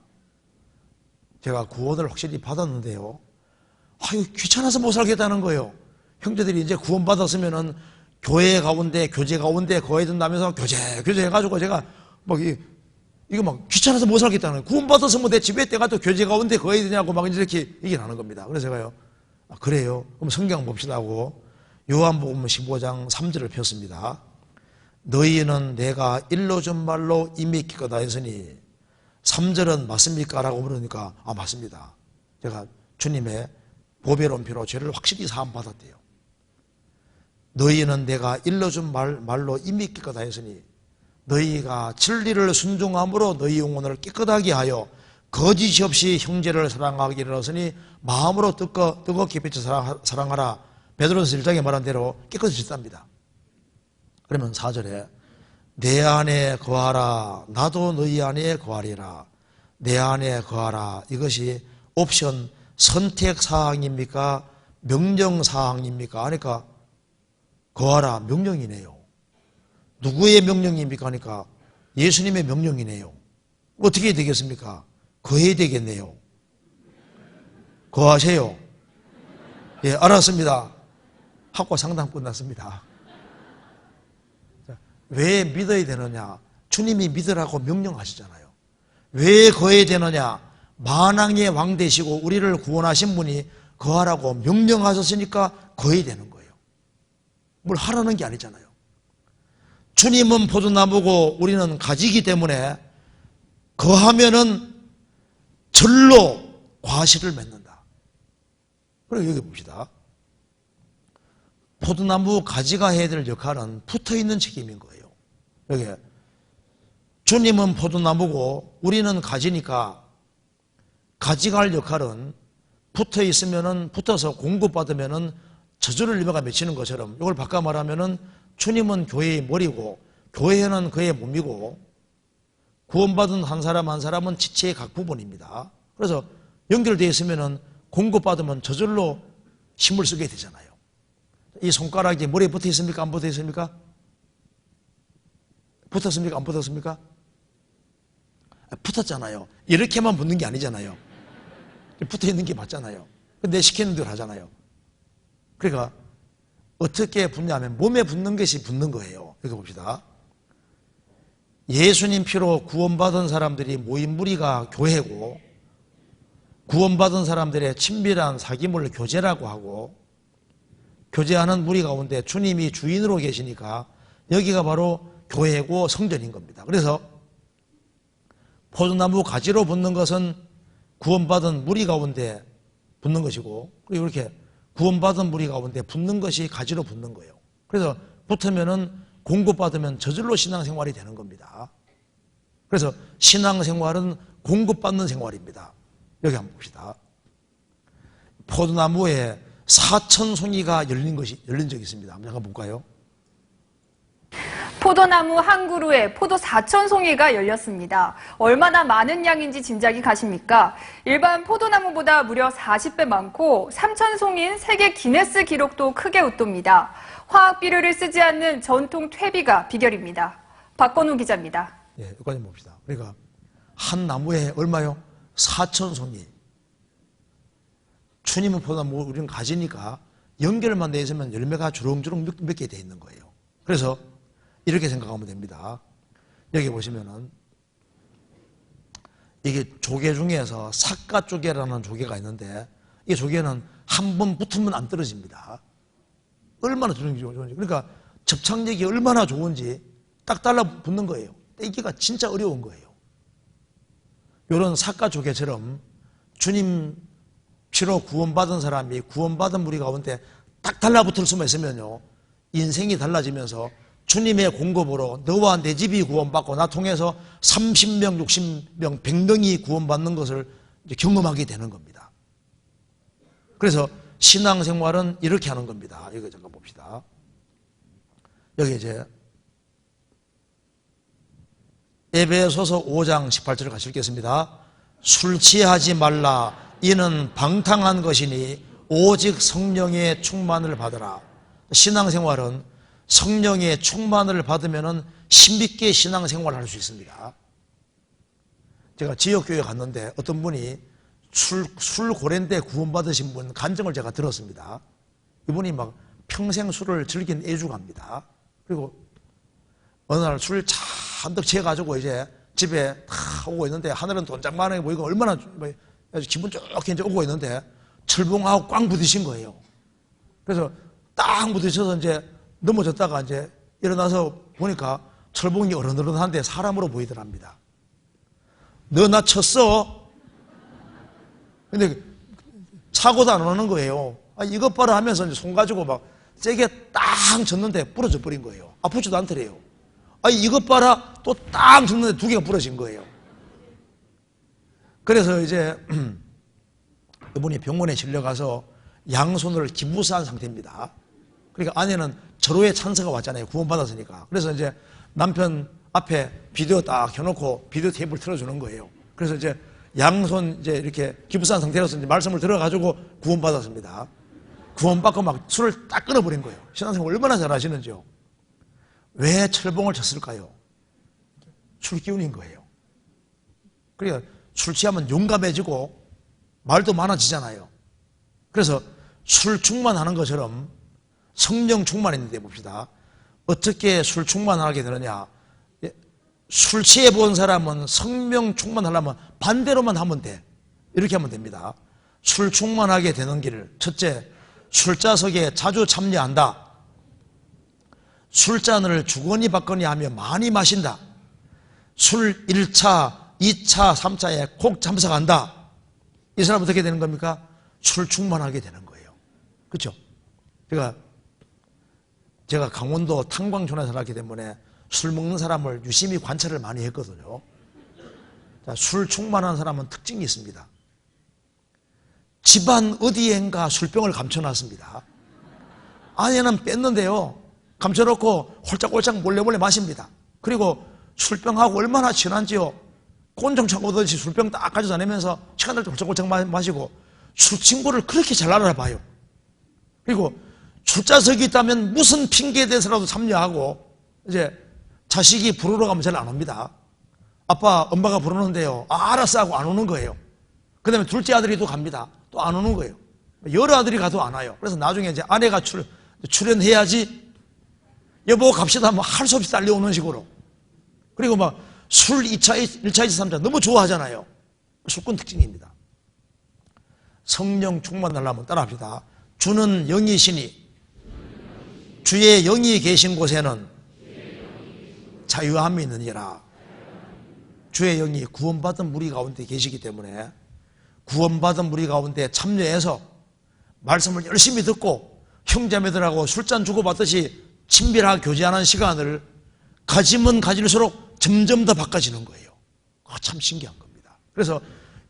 제가 구원을 확실히 받았는데요, 귀찮아서 못 살겠다는 거예요. 형제들이 이제 구원받았으면은 교회 가운데, 교제 가운데 거해야 된다면서 교제 해가지고 제가 막 이거 막 귀찮아서 못 살겠다는 거예요. 구원받았으면 내 집에 때가 또 교제 가운데 거해야 되냐고 막 이렇게 얘기를 하는 겁니다. 그래서 제가요, 아, 그래요? 그럼 성경 봅시다 하고 요한복음 15장 3절을 폈습니다. 너희는 내가 일러 준 말로 이미 기거다 했으니 3절은 맞습니까? 라고 물으니까 아, 맞습니다. 제가 주님의 보배로운 피로 죄를 확실히 사함 받았대요. 너희는 내가 일러준 말로 이미 깨끗하다 했으니 너희가 진리를 순종함으로 너희 영혼을 깨끗하게 하여 거짓이 없이 형제를 사랑하기를 하으니 마음으로 뜨겁게 빛을 사랑하라. 베드로서 1장에 말한 대로 깨끗해졌답니다. 그러면 4절에 내 안에 거하라. 나도 너희 안에 거하리라. 내 안에 거하라. 이것이 옵션 선택사항입니까? 명령사항입니까? 그러니까 거하라 명령이네요. 누구의 명령입니까? 하니까 예수님의 명령이네요. 어떻게 되겠습니까? 거해야 되겠네요. 거하세요. 예, 알았습니다. 학과 상담 끝났습니다. 왜 믿어야 되느냐? 주님이 믿으라고 명령하시잖아요. 왜 거해야 되느냐? 만왕의 왕 되시고 우리를 구원하신 분이 거하라고 명령하셨으니까 거해야 되는 거예요. 뭘 하라는 게 아니잖아요. 주님은 포도나무고 우리는 가지기 때문에 거하면은 절로 과실을 맺는다. 그리고 여기 봅시다. 포도나무 가지가 해야 될 역할은 붙어있는 책임인 거예요. 여기 주님은 포도나무고 우리는 가지니까 가지가 할 역할은 붙어서 공급받으면은 저주를 일마가 맺히는 것처럼 이걸 바꿔 말하면은 주님은 교회의 머리고 교회는 그의 몸이고 구원받은 한 사람 한 사람은 지체의 각 부분입니다. 그래서 연결되어 있으면은 공급받으면 저절로 힘을 쓰게 되잖아요. 이 손가락이 머리에 붙어 있습니까? 안 붙어 있습니까? 붙었습니까? 안 붙었습니까? 붙었잖아요. 이렇게만 붙는 게 아니잖아요. 붙어 있는 게 맞잖아요. 근데 시키는 대로 하잖아요. 그러니까 어떻게 붙냐면 몸에 붙는 것이 붙는 거예요. 여기 봅시다. 예수님 피로 구원받은 사람들이 모인 무리가 교회고 구원받은 사람들의 친밀한 사귐을 교제라고 하고 교제하는 무리 가운데 주님이 주인으로 계시니까 여기가 바로 교회고 성전인 겁니다. 그래서 포도나무 가지로 붙는 것은 구원받은 무리 가운데 붙는 것이고 그리고 이렇게 구원받은 무리 가운데 붙는 것이 가지로 붙는 거예요. 그래서 붙으면은 공급받으면 저절로 신앙생활이 되는 겁니다. 그래서 신앙생활은 공급받는 생활입니다. 여기 한번 봅시다. 포도나무에 4,000송이가 열린 적이 있습니다. 한번 볼까요? 포도나무 한 그루에 포도 4,000송이가 열렸습니다. 얼마나 많은 양인지 짐작이 가십니까? 일반 포도나무보다 무려 40배 많고 3,000송이인 세계 기네스 기록도 크게 웃돕니다. 화학 비료를 쓰지 않는 전통 퇴비가 비결입니다. 박건우 기자입니다. 예, 여기까지 봅시다. 그러니까 한 나무에 얼마요? 4,000송이. 주님은 포도나무 우리는 가지니까 연결만 되어 있으면 열매가 주렁주렁 몇 개 되어 있는 거예요. 그래서 이렇게 생각하면 됩니다. 여기 보시면은 이게 조개 중에서 삿갓조개라는 조개가 있는데 이 조개는 한 번 붙으면 안 떨어집니다. 얼마나 좋은지. 그러니까 접착력이 얼마나 좋은지 딱 달라붙는 거예요. 떼기가 진짜 어려운 거예요. 이런 삿갓조개처럼 주님 피로 구원받은 사람이 구원받은 무리 가운데 딱 달라붙을 수만 있으면요 인생이 달라지면서 주님의 공급으로 너와 내 집이 구원받고 나 통해서 30명, 60명, 100명이 구원받는 것을 이제 경험하게 되는 겁니다. 그래서 신앙생활은 이렇게 하는 겁니다. 이거 잠깐 봅시다. 여기 이제 에베소서 5장 18절을 같이 읽겠습니다. 술 취하지 말라. 이는 방탕한 것이니 오직 성령의 충만을 받으라. 신앙생활은 성령의 충만을 받으면 힘있게 신앙생활을 할 수 있습니다. 제가 지역교회 갔는데 어떤 분이 술 고래인데 구원받으신 분 간증을 제가 들었습니다. 이분이 막 평생 술을 즐긴 애주가입니다. 그리고 어느 날 술 잔뜩 취해가지고 이제 집에 다 오고 있는데 하늘은 돈장만하게 보이고 얼마나 아주 기분 좋게 이제 오고 있는데 철봉하고 꽝 부딪힌 거예요. 그래서 딱 부딪혀서 이제 넘어졌다가 이제 일어나서 보니까 철봉이 어른어른한데 사람으로 보이더랍니다. 너 나 쳤어? 근데 사고도 안 오는 거예요. 아, 이것 봐라 하면서 이제 손 가지고 막 세게 딱 쳤는데 부러져 버린 거예요. 아프지도 않더래요. 아, 이것 봐라 또 딱 쳤는데 두 개가 부러진 거예요. 그래서 이제 이분이 병원에 실려가서 양손을 기부사한 상태입니다. 그러니까 아내는 절호의 찬스가 왔잖아요. 구원받았으니까. 그래서 이제 남편 앞에 비디오 딱 켜놓고 비디오 테이프를 틀어주는 거예요. 그래서 이제 양손 이제 이렇게 기부사한 상태로서 이제 말씀을 들어가지고 구원받았습니다. 구원받고 막 술을 딱 끊어버린 거예요. 신앙생활 얼마나 잘하시는지요. 왜 철봉을 쳤을까요? 술 기운인 거예요. 그러니까 술 취하면 용감해지고 말도 많아지잖아요. 그래서 술 충만하는 것처럼 성령 충만인데 봅시다. 어떻게 술 충만하게 되느냐. 술 취해 본 사람은 성령 충만하려면 반대로만 하면 돼. 이렇게 하면 됩니다. 술 충만하게 되는 길을 첫째, 술자석에 자주 참여한다. 술잔을 주거니 받거니 하며 많이 마신다. 술 1차, 2차, 3차에 꼭 참석한다. 이 사람 어떻게 되는 겁니까? 술 충만하게 되는 거예요. 그렇죠? 제가 강원도 탄광촌에 살았기 때문에 술 먹는 사람을 유심히 관찰을 많이 했거든요. 자, 술 충만한 사람은 특징이 있습니다. 집안 어디엔가 술병을 감춰놨습니다. 아내는 뺐는데요. 감춰놓고 홀짝홀짝 몰래 마십니다. 그리고 술병하고 얼마나 친한지요. 곤충 차고듯이 술병 딱 가지고 다니면서 시간 날 때 홀짝홀짝 마시고 술 친구를 그렇게 잘 알아봐요. 그리고 술자석이 있다면 무슨 핑계에 대해서라도 참여하고 이제 자식이 부르러 가면 잘 안 옵니다. 아빠, 엄마가 부르는데요. 아, 알았어 하고 안 오는 거예요. 그 다음에 둘째 아들이 또 갑니다. 또 안 오는 거예요. 여러 아들이 가도 안 와요. 그래서 나중에 이제 아내가 출연해야지 여보 갑시다 하면 할 수 없이 딸려오는 식으로. 그리고 막 술 2차, 1차, 2차, 3차 너무 좋아하잖아요. 술꾼 특징입니다. 성령 충만하려면 따라합시다. 주는 영이시니 주의 영이 계신 곳에는 자유함이 있느니라. 주의 영이 구원받은 무리 가운데 계시기 때문에 구원받은 무리 가운데 참여해서 말씀을 열심히 듣고 형제매들하고 술잔 주고받듯이 친밀하게 교제하는 시간을 가지면 가질수록 점점 더 바꿔지는 거예요. 참 신기한 겁니다. 그래서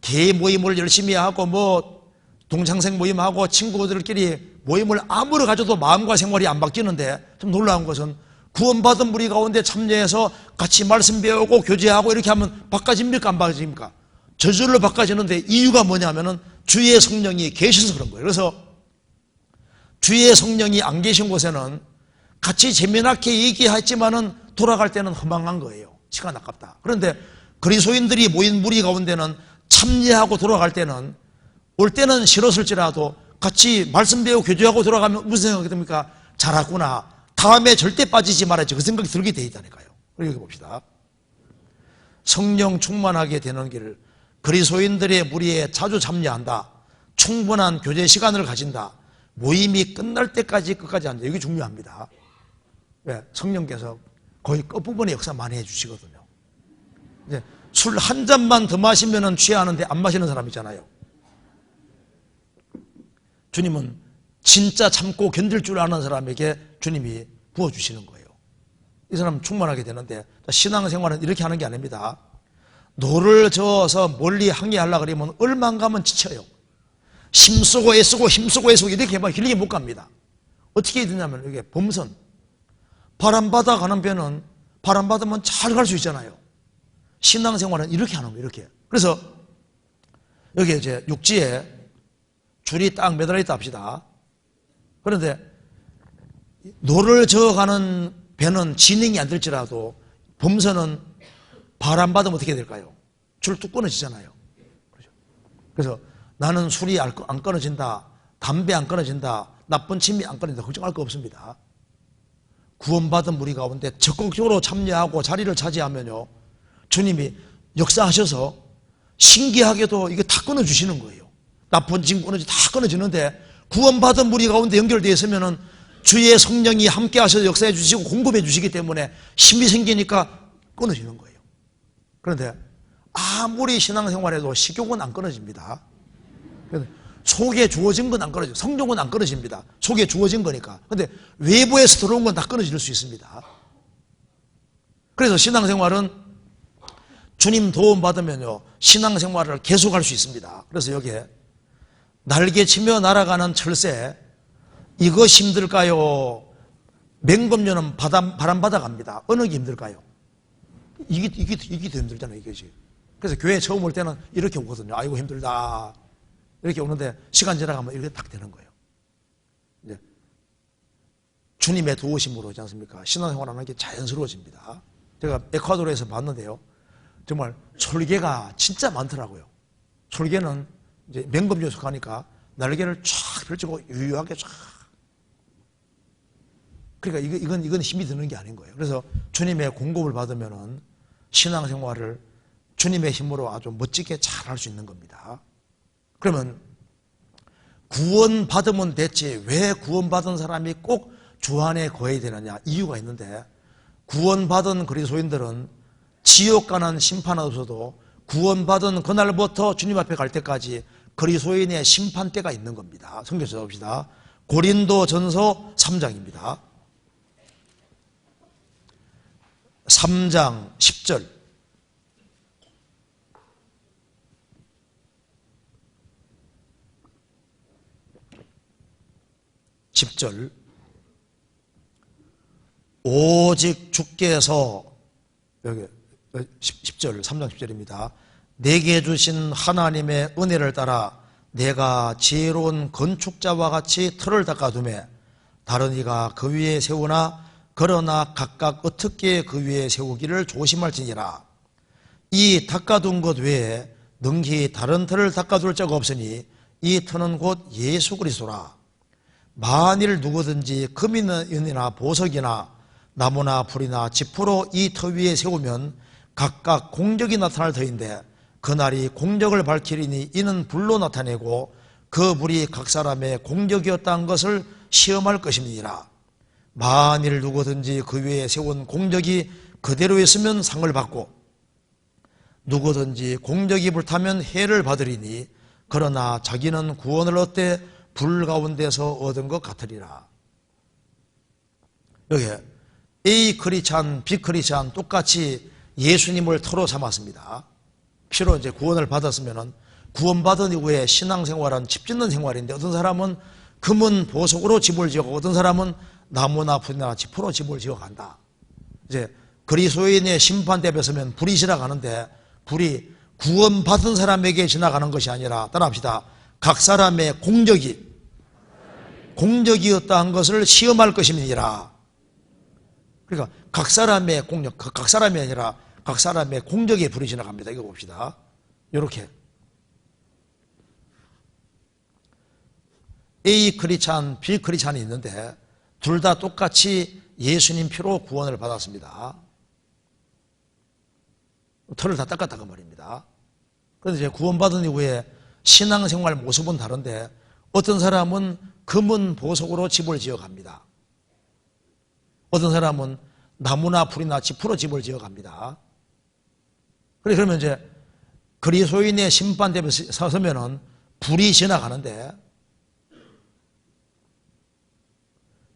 개 모임을 열심히 하고 뭐 동창생 모임하고 친구들끼리 모임을 아무리 가져도 마음과 생활이 안 바뀌는데 좀 놀라운 것은 구원받은 무리 가운데 참여해서 같이 말씀 배우고 교제하고 이렇게 하면 바꿔집니까 안 바꿔집니까? 저절로 바꿔지는데 이유가 뭐냐면은 주의 성령이 계셔서 그런 거예요. 그래서 주의 성령이 안 계신 곳에는 같이 재미나게 얘기했지만은 돌아갈 때는 허망한 거예요. 시간 아깝다. 그런데 그리스도인들이 모인 무리 가운데는 참여하고 돌아갈 때는 올 때는 싫었을지라도 같이 말씀 배우고 교제하고 돌아가면 무슨 생각이 듭니까? 잘하구나. 다음에 절대 빠지지 말아야지. 그 생각이 들게 돼 있다니까요. 여기 봅시다. 성령 충만하게 되는 길을 그리스도인들의 무리에 자주 참여한다. 충분한 교제 시간을 가진다. 모임이 끝날 때까지 끝까지 한다. 이게 중요합니다. 왜? 성령께서 거의 끝부분에 역사 많이 해주시거든요. 이제 술 한 잔만 더 마시면 취하는데 안 마시는 사람 있잖아요. 주님은 진짜 참고 견딜 줄 아는 사람에게 주님이 부어주시는 거예요. 이 사람 충만하게 되는데 신앙생활은 이렇게 하는 게 아닙니다. 노를 저어서 멀리 항해하려고 그러면 얼만 가면 지쳐요. 힘쓰고 애쓰고 이렇게 하면 길게 못 갑니다. 어떻게 해야 되냐면 이게 범선. 바람 받아 가는 배는 바람 받으면 잘 갈 수 있잖아요. 신앙생활은 이렇게 하는 거예요. 이렇게. 그래서 여기 이제 육지에 줄이 딱 매달려 있다 합시다. 그런데 노를 저어가는 배는 진행이 안 될지라도 범선은 바람 받으면 어떻게 될까요? 줄 뚝 끊어지잖아요. 그렇죠? 그래서 나는 술이 안 끊어진다, 담배 안 끊어진다, 나쁜 침이 안 끊는다 걱정할 거 없습니다. 구원받은 무리 가운데 적극적으로 참여하고 자리를 차지하면요, 주님이 역사하셔서 신기하게도 이게 다 끊어주시는 거예요. 나쁜 침 다 끊어지는데 구원받은 무리 가운데 연결되어 있으면은 주의 성령이 함께 하셔서 역사해 주시고 공급해 주시기 때문에 힘이 생기니까 끊어지는 거예요. 그런데 아무리 신앙생활해도 식욕은 안 끊어집니다. 속에 주어진 건 안 끊어져요. 성령은 안 끊어집니다. 속에 주어진 거니까. 그런데 외부에서 들어온 건 다 끊어질 수 있습니다. 그래서 신앙생활은 주님 도움 받으면요, 신앙생활을 계속할 수 있습니다. 그래서 여기에 날개치며 날아가는 철새, 이것이 힘들까요? 맹금류는 바람바다 갑니다. 어느 게 힘들까요? 이게 더 힘들잖아요, 이것이. 그래서 교회 처음 올 때는 이렇게 오거든요. 아이고 힘들다. 이렇게 오는데 시간 지나가면 이렇게 딱 되는 거예요. 이제 주님의 도우심으로 오지 않습니까? 신앙생활하는 게 자연스러워집니다. 제가 에콰도르에서 봤는데요, 정말 솔개가 진짜 많더라고요. 솔개는 이제 맹금류에 속하니까 날개를 쫙 펼치고 유유하게 쫙. 그러니까 이건 힘이 드는 게 아닌 거예요. 그래서 주님의 공급을 받으면은 신앙생활을 주님의 힘으로 아주 멋지게 잘 할 수 있는 겁니다. 그러면 구원받으면 됐지 왜 구원받은 사람이 꼭 주 안에 거해야 되느냐, 이유가 있는데, 구원받은 그리스도인들은 지옥 가는 심판 없어도 구원받은 그날부터 주님 앞에 갈 때까지 그리스도인의 심판대가 있는 겁니다. 성경 찾아봅시다. 고린도전서 3장입니다. 3장 10절. 오직 주께서, 여기 10절, 3장 10절입니다. 내게 주신 하나님의 은혜를 따라 내가 지혜로운 건축자와 같이 틀을 닦아두매 다른 이가 그 위에 세우나 그러나 각각 어떻게 그 위에 세우기를 조심할지니라. 이 닦아둔 것 외에 능히 다른 틀을 닦아둘 자가 없으니 이 터는 곧 예수 그리스도라. 만일 누구든지 금이나 보석이나 나무나 풀이나 지푸로 이 터 위에 세우면 각각 공적이 나타날 터인데 그날이 공적을 밝히리니 이는 불로 나타내고 그 불이 각 사람의 공적이었다는 것을 시험할 것임이니라. 만일 누구든지 그 위에 세운 공적이 그대로 있으면 상을 받고 누구든지 공적이 불타면 해를 받으리니 그러나 자기는 구원을 얻되 불 가운데서 얻은 것 같으리라. 여기 A 크리스찬, B 크리스찬 똑같이 예수님을 터로 삼았습니다. 피로 이제 구원을 받았으면은 구원받은 이후에 신앙생활은 집 짓는 생활인데 어떤 사람은 금은 보석으로 집을 지어가고 어떤 사람은 나무나 풀이나 지푸로 집을 지어간다. 이제 그리스도인의 심판대에 서면 불이 지나가는데 불이 구원받은 사람에게 지나가는 것이 아니라 따라합시다. 각 사람의 공적이었다 한 것을 시험할 것임이니라. 그러니까 각 사람의 공적, 각 사람이 아니라 각 사람의 공적에 불이 지나갑니다. 이거 봅시다. 이렇게 A 크리스찬, B 크리스찬이 있는데 둘 다 똑같이 예수님 피로 구원을 받았습니다. 털을 다 닦았다고 말입니다. 그런데 이제 구원받은 이후에 신앙생활 모습은 다른데 어떤 사람은 금은 보석으로 집을 지어갑니다. 어떤 사람은 나무나 풀이나 지푸로 집을 지어갑니다. 그러면 이제 그리스도인의 심판대에 서서면은 불이 지나가는데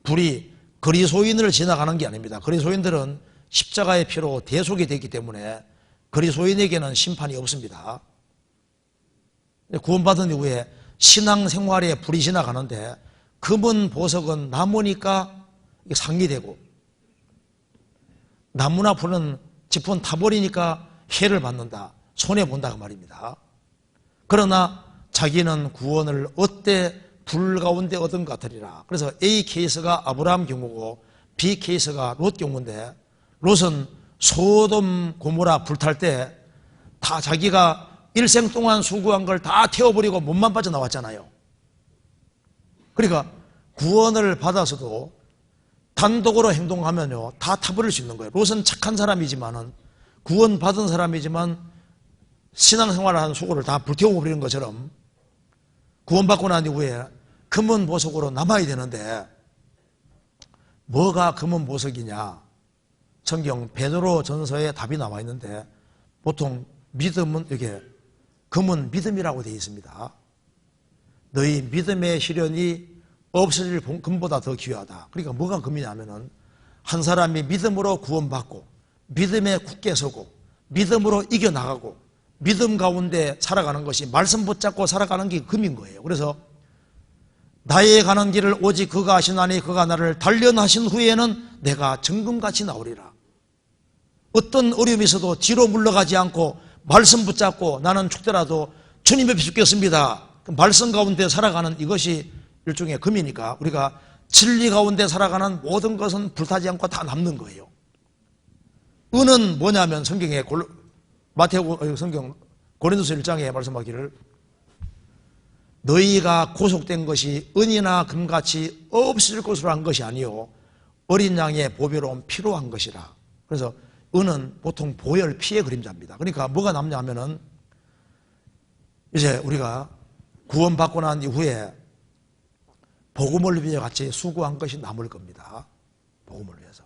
불이 그리스도인을 지나가는 게 아닙니다. 그리스도인들은 십자가의 피로 대속이 됐기 때문에 그리스도인에게는 심판이 없습니다. 구원받은 이후에 신앙생활에 불이 지나가는데 금은 보석은 나무니까 상이 되고 나무나 풀은 지푸는 타버리니까 해를 받는다. 손해본다 그 말입니다. 그러나 자기는 구원을 얻되 불 가운데 얻은 것 같으리라. 그래서 A 케이스가 아브라함 경우고 B 케이스가 롯 경우인데 롯은 소돔 고모라 불탈 때 다 자기가 일생 동안 수고한 걸 다 태워버리고 몸만 빠져나왔잖아요. 그러니까 구원을 받아서도 단독으로 행동하면요 다 타버릴 수 있는 거예요. 롯은 착한 사람이지만은 구원 받은 사람이지만 신앙생활을 하는 속을 다 불태워버리는 것처럼 구원받고 난 이후에 금은 보석으로 남아야 되는데 뭐가 금은 보석이냐? 성경 베드로 전서에 답이 나와 있는데 보통 믿음은 이게 금은 믿음이라고 되어 있습니다. 너희 믿음의 시련이 없어질 금보다 더 귀하다. 그러니까 뭐가 금이냐면은 한 사람이 믿음으로 구원받고 믿음에 굳게 서고 믿음으로 이겨나가고 믿음 가운데 살아가는 것이 말씀 붙잡고 살아가는 게 금인 거예요. 그래서 나의 가는 길을 오직 그가 하시나니 그가 나를 단련하신 후에는 내가 정금같이 나오리라. 어떤 어려움이 있어도 뒤로 물러가지 않고 말씀 붙잡고 나는 죽더라도 주님 옆에 죽겠습니다. 말씀 가운데 살아가는 이것이 일종의 금이니까 우리가 진리 가운데 살아가는 모든 것은 불타지 않고 다 남는 거예요. 은은 뭐냐면 성경에 마태복음 성경 고린도서 1장에 말씀하기를 너희가 고속된 것이 은이나 금같이 없을 것으로 한 것이 아니요 어린 양의 보배로운 피로 한 것이라. 그래서 은은 보통 보혈 피의 그림자입니다. 그러니까 뭐가 남냐 하면은 이제 우리가 구원받고 난 이후에 복음을 위해 같이 수고한 것이 남을 겁니다. 복음을 위해서.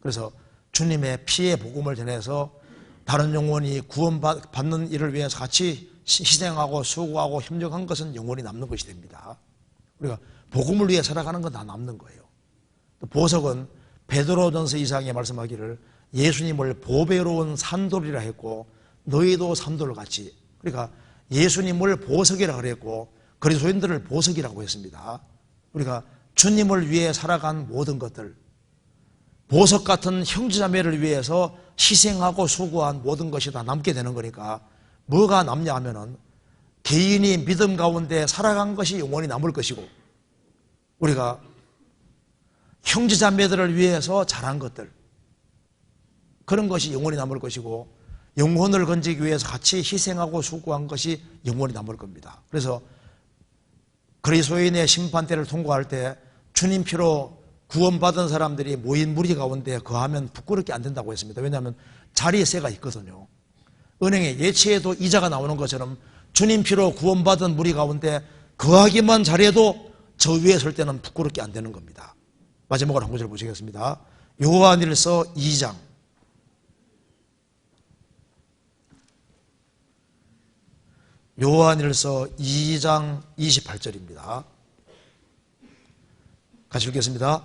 그래서 주님의 피의 복음을 전해서 다른 영혼이 구원받는 일을 위해서 같이 희생하고 수고하고 협력한 것은 영원히 남는 것이 됩니다. 우리가 복음을 위해 살아가는 건 다 남는 거예요. 또 보석은 베드로전서 2장에 말씀하기를 예수님을 보배로운 산돌이라 했고 너희도 산돌같이, 그러니까 예수님을 보석이라 그랬고 그리스도인들을 보석이라고 했습니다. 우리가 주님을 위해 살아간 모든 것들, 보석 같은 형제자매를 위해서 희생하고 수고한 모든 것이 다 남게 되는 거니까 뭐가 남냐 하면은 개인이 믿음 가운데 살아간 것이 영원히 남을 것이고 우리가 형제자매들을 위해서 잘한 것들, 그런 것이 영원히 남을 것이고 영혼을 건지기 위해서 같이 희생하고 수고한 것이 영원히 남을 겁니다. 그래서 그리스도인의 심판대를 통과할 때 주님 피로 구원받은 사람들이 모인 무리 가운데 거하면 부끄럽게 안 된다고 했습니다. 왜냐하면 자리세가 있거든요. 은행에 예치에도 이자가 나오는 것처럼 주님 피로 구원받은 무리 가운데 거하기만 잘해도 저 위에 설 때는 부끄럽게 안 되는 겁니다. 마지막으로 한 구절 보시겠습니다. 요한일서 2장 요한일서 2장 28절입니다. 같이 읽겠습니다.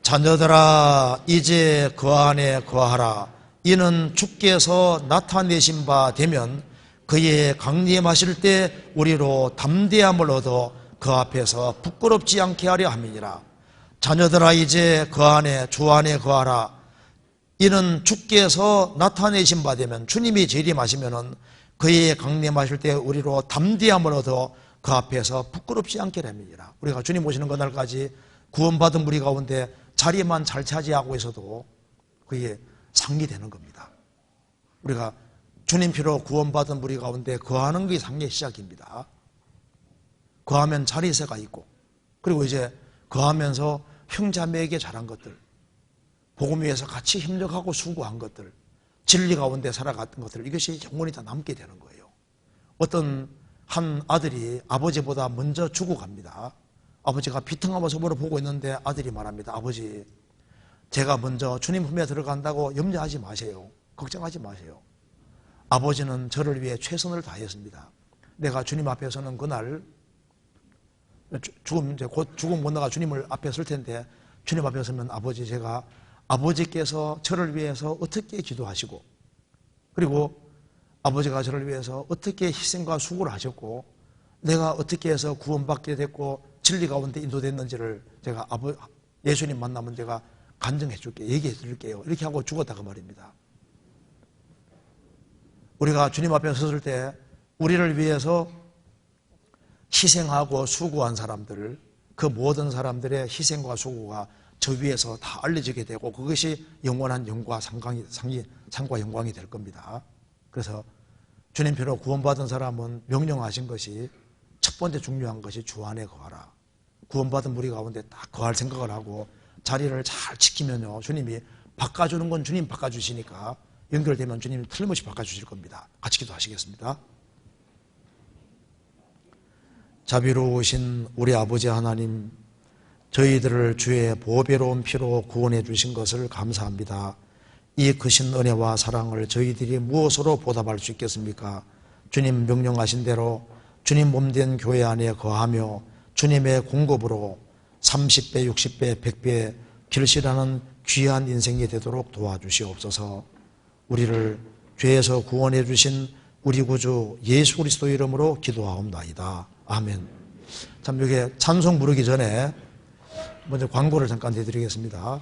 자녀들아 이제 그 안에 거하라. 이는 주께서 나타내신 바 되면 그의 강림하실 때 우리로 담대함을 얻어 그 앞에서 부끄럽지 않게 하려 함이니라. 자녀들아 이제 그 안에 주 안에 거하라. 이는 주께서 나타내신 바 되면, 주님이 재림하시면은 그의 강림하실 때 우리로 담대함을 얻어 그 앞에서 부끄럽지 않게 함이니라. 우리가 주님 오시는 그날까지 구원받은 무리 가운데 자리만 잘 차지하고 있어도 그게 상이 되는 겁니다. 우리가 주님 피로 구원받은 무리 가운데 거하는 게 상의 시작입니다. 거하면 자리세가 있고, 그리고 이제 거하면서 형제자매에게 잘한 것들, 복음 위해서 같이 협력하고 수고한 것들, 진리 가운데 살아갔던 것들, 이것이 영원히 다 남게 되는 거예요. 어떤 한 아들이 아버지보다 먼저 죽어갑니다. 아버지가 비통하고 서보러 보고 있는데 아들이 말합니다. 아버지, 제가 먼저 주님 품에 들어간다고 염려하지 마세요. 걱정하지 마세요. 아버지는 저를 위해 최선을 다했습니다. 내가 주님 앞에 서는 그날 곧 죽음 못 나가 주님을 앞에 설 텐데, 주님 앞에 서면 아버지, 제가 아버지께서 저를 위해서 어떻게 기도하시고, 그리고 아버지가 저를 위해서 어떻게 희생과 수고를 하셨고 내가 어떻게 해서 구원받게 됐고 진리 가운데 인도됐는지를 제가 예수님 만나면 제가 간증해 줄게요. 얘기해 드릴게요. 이렇게 하고 죽었다고 말입니다. 우리가 주님 앞에 섰을 때 우리를 위해서 희생하고 수고한 사람들, 그 모든 사람들의 희생과 수고가 저 위에서 다 알려지게 되고 그것이 영원한 영광과 상과 영광이 될 겁니다. 그래서 주님 피로 구원받은 사람은 명령하신 것이 첫 번째 중요한 것이 주 안에 거하라. 구원받은 무리 가운데 딱 거할 생각을 하고 자리를 잘 지키면요, 주님이 바꿔주는 건 주님 바꿔주시니까 연결되면 주님이 틀림없이 바꿔주실 겁니다. 같이 기도하시겠습니다. 자비로우신 우리 아버지 하나님, 저희들을 주의 보배로운 피로 구원해 주신 것을 감사합니다. 이 크신 은혜와 사랑을 저희들이 무엇으로 보답할 수 있겠습니까? 주님 명령하신 대로 주님 몸된 교회 안에 거하며 주님의 공급으로 30배, 60배, 100배 길실하는 귀한 인생이 되도록 도와주시옵소서. 우리를 죄에서 구원해 주신 우리 구주 예수 그리스도 이름으로 기도하옵나이다. 아멘. 참, 여기 찬송 부르기 전에 먼저 광고를 잠깐 해드리겠습니다.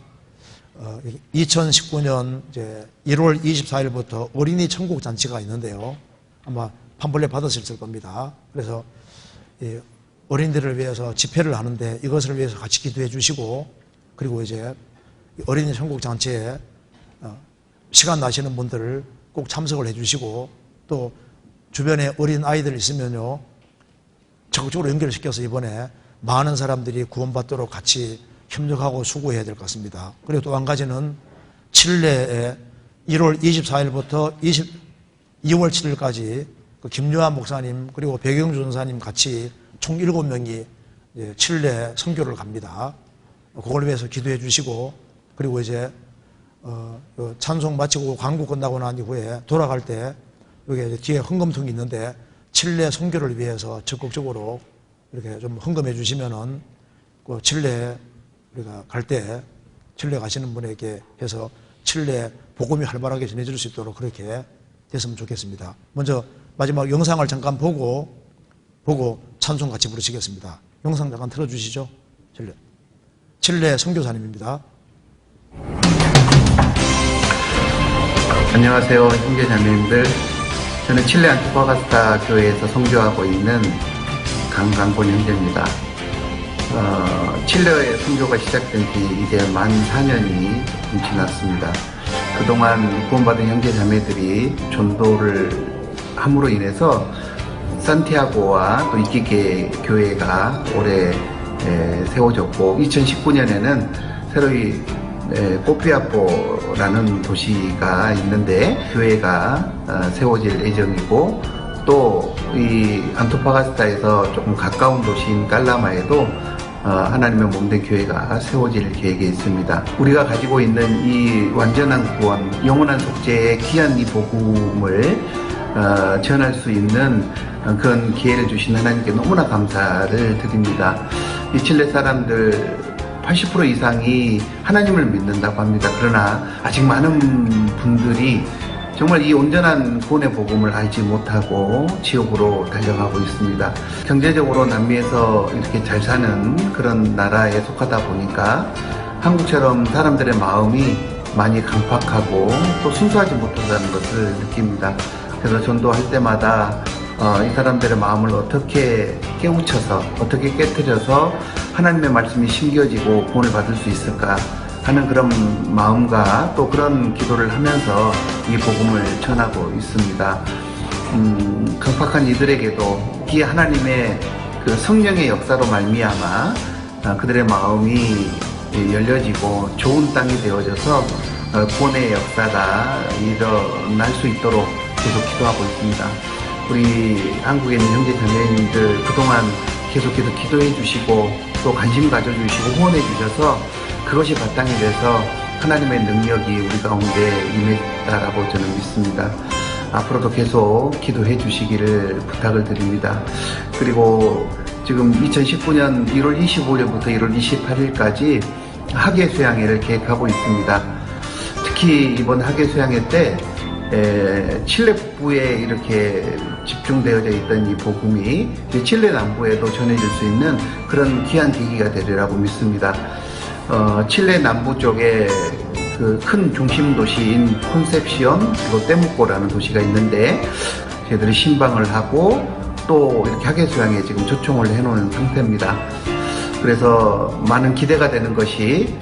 2019년 이제 1월 24일부터 어린이 천국 잔치가 있는데요. 아마 팜플렛 받으셨을 겁니다. 그래서 어린이들을 위해서 집회를 하는데 이것을 위해서 같이 기도해 주시고, 그리고 이제 어린이 천국 잔치에 시간 나시는 분들 꼭 참석을 해 주시고, 또 주변에 어린 아이들 있으면요, 적극적으로 연결시켜서 이번에 많은 사람들이 구원받도록 같이 협력하고 수고해야 될 것 같습니다. 그리고 또 한 가지는 칠레에 1월 24일부터 2월 7일까지 김요한 목사님 그리고 백영주 전사님 같이 총 7명이 칠레 선교를 갑니다. 그걸 위해서 기도해 주시고, 그리고 이제 찬송 마치고 광고 끝나고 난 이후에 돌아갈 때 여기 뒤에 헌금통이 있는데 칠레 선교를 위해서 적극적으로 이렇게 좀 헌금해 주시면은 그 칠레 우리가 갈 때 칠레 가시는 분에게 해서 칠레 복음이 활발하게 전해질 수 있도록 그렇게 됐으면 좋겠습니다. 먼저 마지막 영상을 잠깐 보고 찬송 같이 부르시겠습니다. 영상 잠깐 틀어주시죠. 칠레 선교사님입니다. 안녕하세요, 형제 자매님들. 저는 칠레 안토파가스타 교회에서 선교하고 있는 강강본 형제입니다. 칠레의 선교가 시작된 지 이제 만 4년이 지났습니다. 그동안 구원받은 형제 자매들이 전도를 함으로 인해서 산티아고와 또 이끼게 교회가 올해 세워졌고, 2019년에는 새로이 꼬피아포라는 도시가 있는데 교회가 세워질 예정이고, 또 이 안토파가스타에서 조금 가까운 도시인 깔라마에도 하나님의 몸된 교회가 세워질 계획에 있습니다. 우리가 가지고 있는 이 완전한 구원, 영원한 속죄의 귀한 이 복음을 전할 수 있는 그런 기회를 주신 하나님께 너무나 감사를 드립니다. 이 칠레 사람들 80% 이상이 하나님을 믿는다고 합니다. 그러나 아직 많은 분들이 정말 이 온전한 구원의 복음을 알지 못하고 지옥으로 달려가고 있습니다. 경제적으로 남미에서 이렇게 잘 사는 그런 나라에 속하다 보니까 한국처럼 사람들의 마음이 많이 강팍하고 또 순수하지 못한다는 것을 느낍니다. 그래서 전도할 때마다 이 사람들의 마음을 어떻게 깨우쳐서, 어떻게 깨트려서 하나님의 말씀이 심겨지고 구원을 받을 수 있을까 하는 그런 마음과 또 그런 기도를 하면서 이 복음을 전하고 있습니다. 강팍한 이들에게도 이 하나님의 그 성령의 역사로 말미암아 그들의 마음이 열려지고 좋은 땅이 되어져서 구원의 역사가 일어날 수 있도록 계속 기도하고 있습니다. 우리 한국에 있는 형제 자매님들 그동안 계속해서 기도해 주시고 또 관심 가져주시고 후원해 주셔서 그것이 바탕이 돼서 하나님의 능력이 우리 가운데 임했다라고 저는 믿습니다. 앞으로도 계속 기도해 주시기를 부탁을 드립니다. 그리고 지금 2019년 1월 25일부터 1월 28일까지 학예 수양회를 계획하고 있습니다. 특히 이번 학예 수양회 때 칠레 북부에 이렇게 집중되어져 있던 이 복음이 칠레 남부에도 전해질 수 있는 그런 귀한 계기가 되리라고 믿습니다. 칠레 남부 쪽에 그 큰 중심 도시인 콘셉시온 그리고 테무코라는 도시가 있는데 저희들이 신방을 하고 또 이렇게 학예 수양에 지금 초청을 해놓은 상태입니다. 그래서 많은 기대가 되는 것이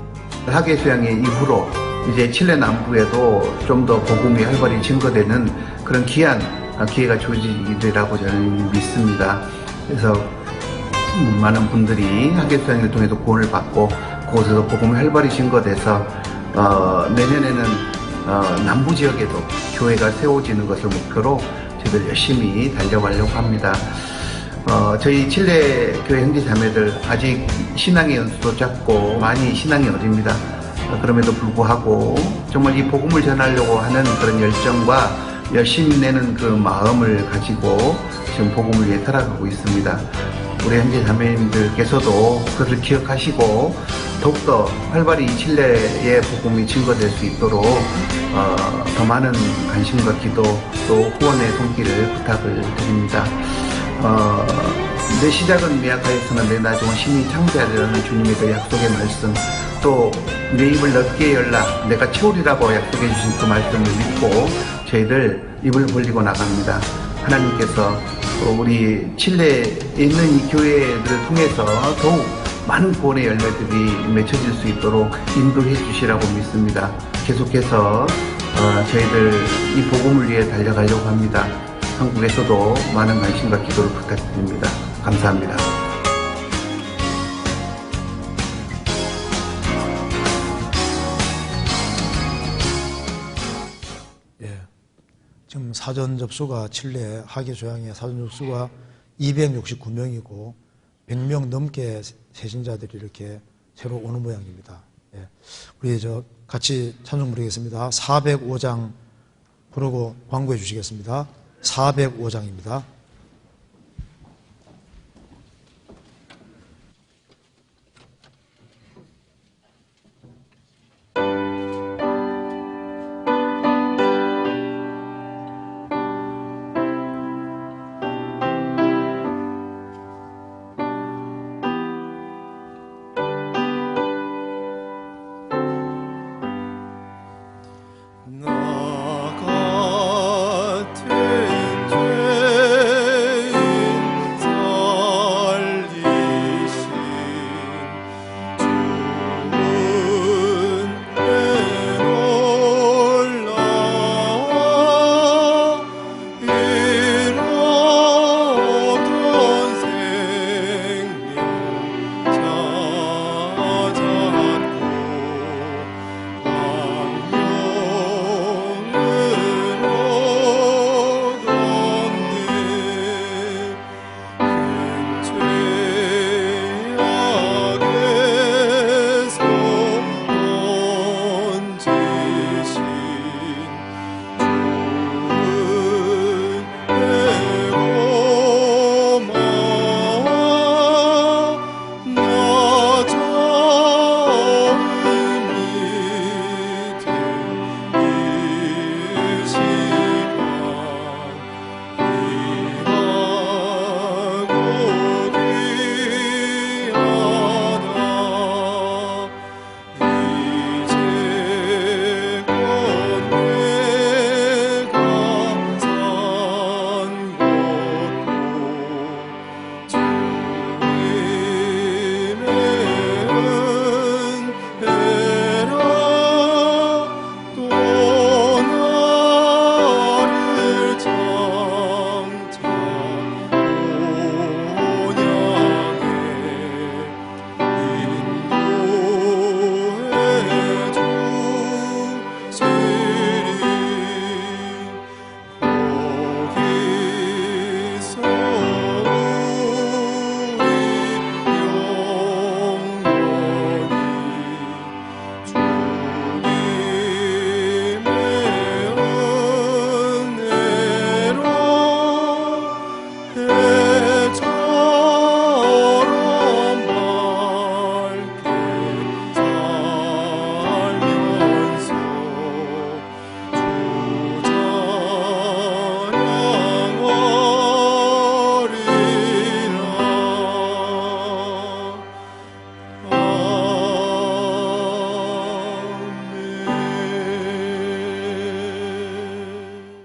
학예 수양회 이후로 이제 칠레 남부에도 좀 더 복음이 활발히 증거되는 그런 귀한 기회가 주어지리라고 저는 믿습니다. 그래서 많은 분들이 학예수양회를 통해서 구원을 받고 그곳에서 복음이 활발히 증거돼서 내년에는 남부 지역에도 교회가 세워지는 것을 목표로 저희들 열심히 달려가려고 합니다. 저희 칠레 교회 형제 자매들 아직 신앙의 연수도 짧고 많이 신앙이 어립니다. 그럼에도 불구하고 정말 이 복음을 전하려고 하는 그런 열정과 열심히 내는 그 마음을 가지고 지금 복음을 위해 살아가고 있습니다. 우리 형제 자매님들께서도 그것을 기억하시고 더욱더 활발히 이 칠레의 복음이 증거될 수 있도록 더 많은 관심과 기도 또 후원의 손길을 부탁을 드립니다. 내 시작은 미약하였으나 내 나중은 신이 창조하리라는 주님의 그 약속의 말씀, 또 내 입을 넓게 열라 내가 채우리라고 약속해 주신 그 말씀을 믿고 저희들 입을 벌리고 나갑니다. 하나님께서 우리 칠레에 있는 이 교회들을 통해서 더욱 많은 구원의 열매들이 맺혀질 수 있도록 인도해 주시라고 믿습니다. 계속해서 저희들 이 복음을 위해 달려가려고 합니다. 한국에서도 많은 관심과 기도를 부탁드립니다. 감사합니다. 지금 사전 접수가 칠레 학예조양회 사전 접수가 269명이고 100명 넘게 세신자들이 이렇게 새로 오는 모양입니다. 우리 같이 찬송 부르겠습니다. 405장 부르고 광고해 주시겠습니다. 405장입니다.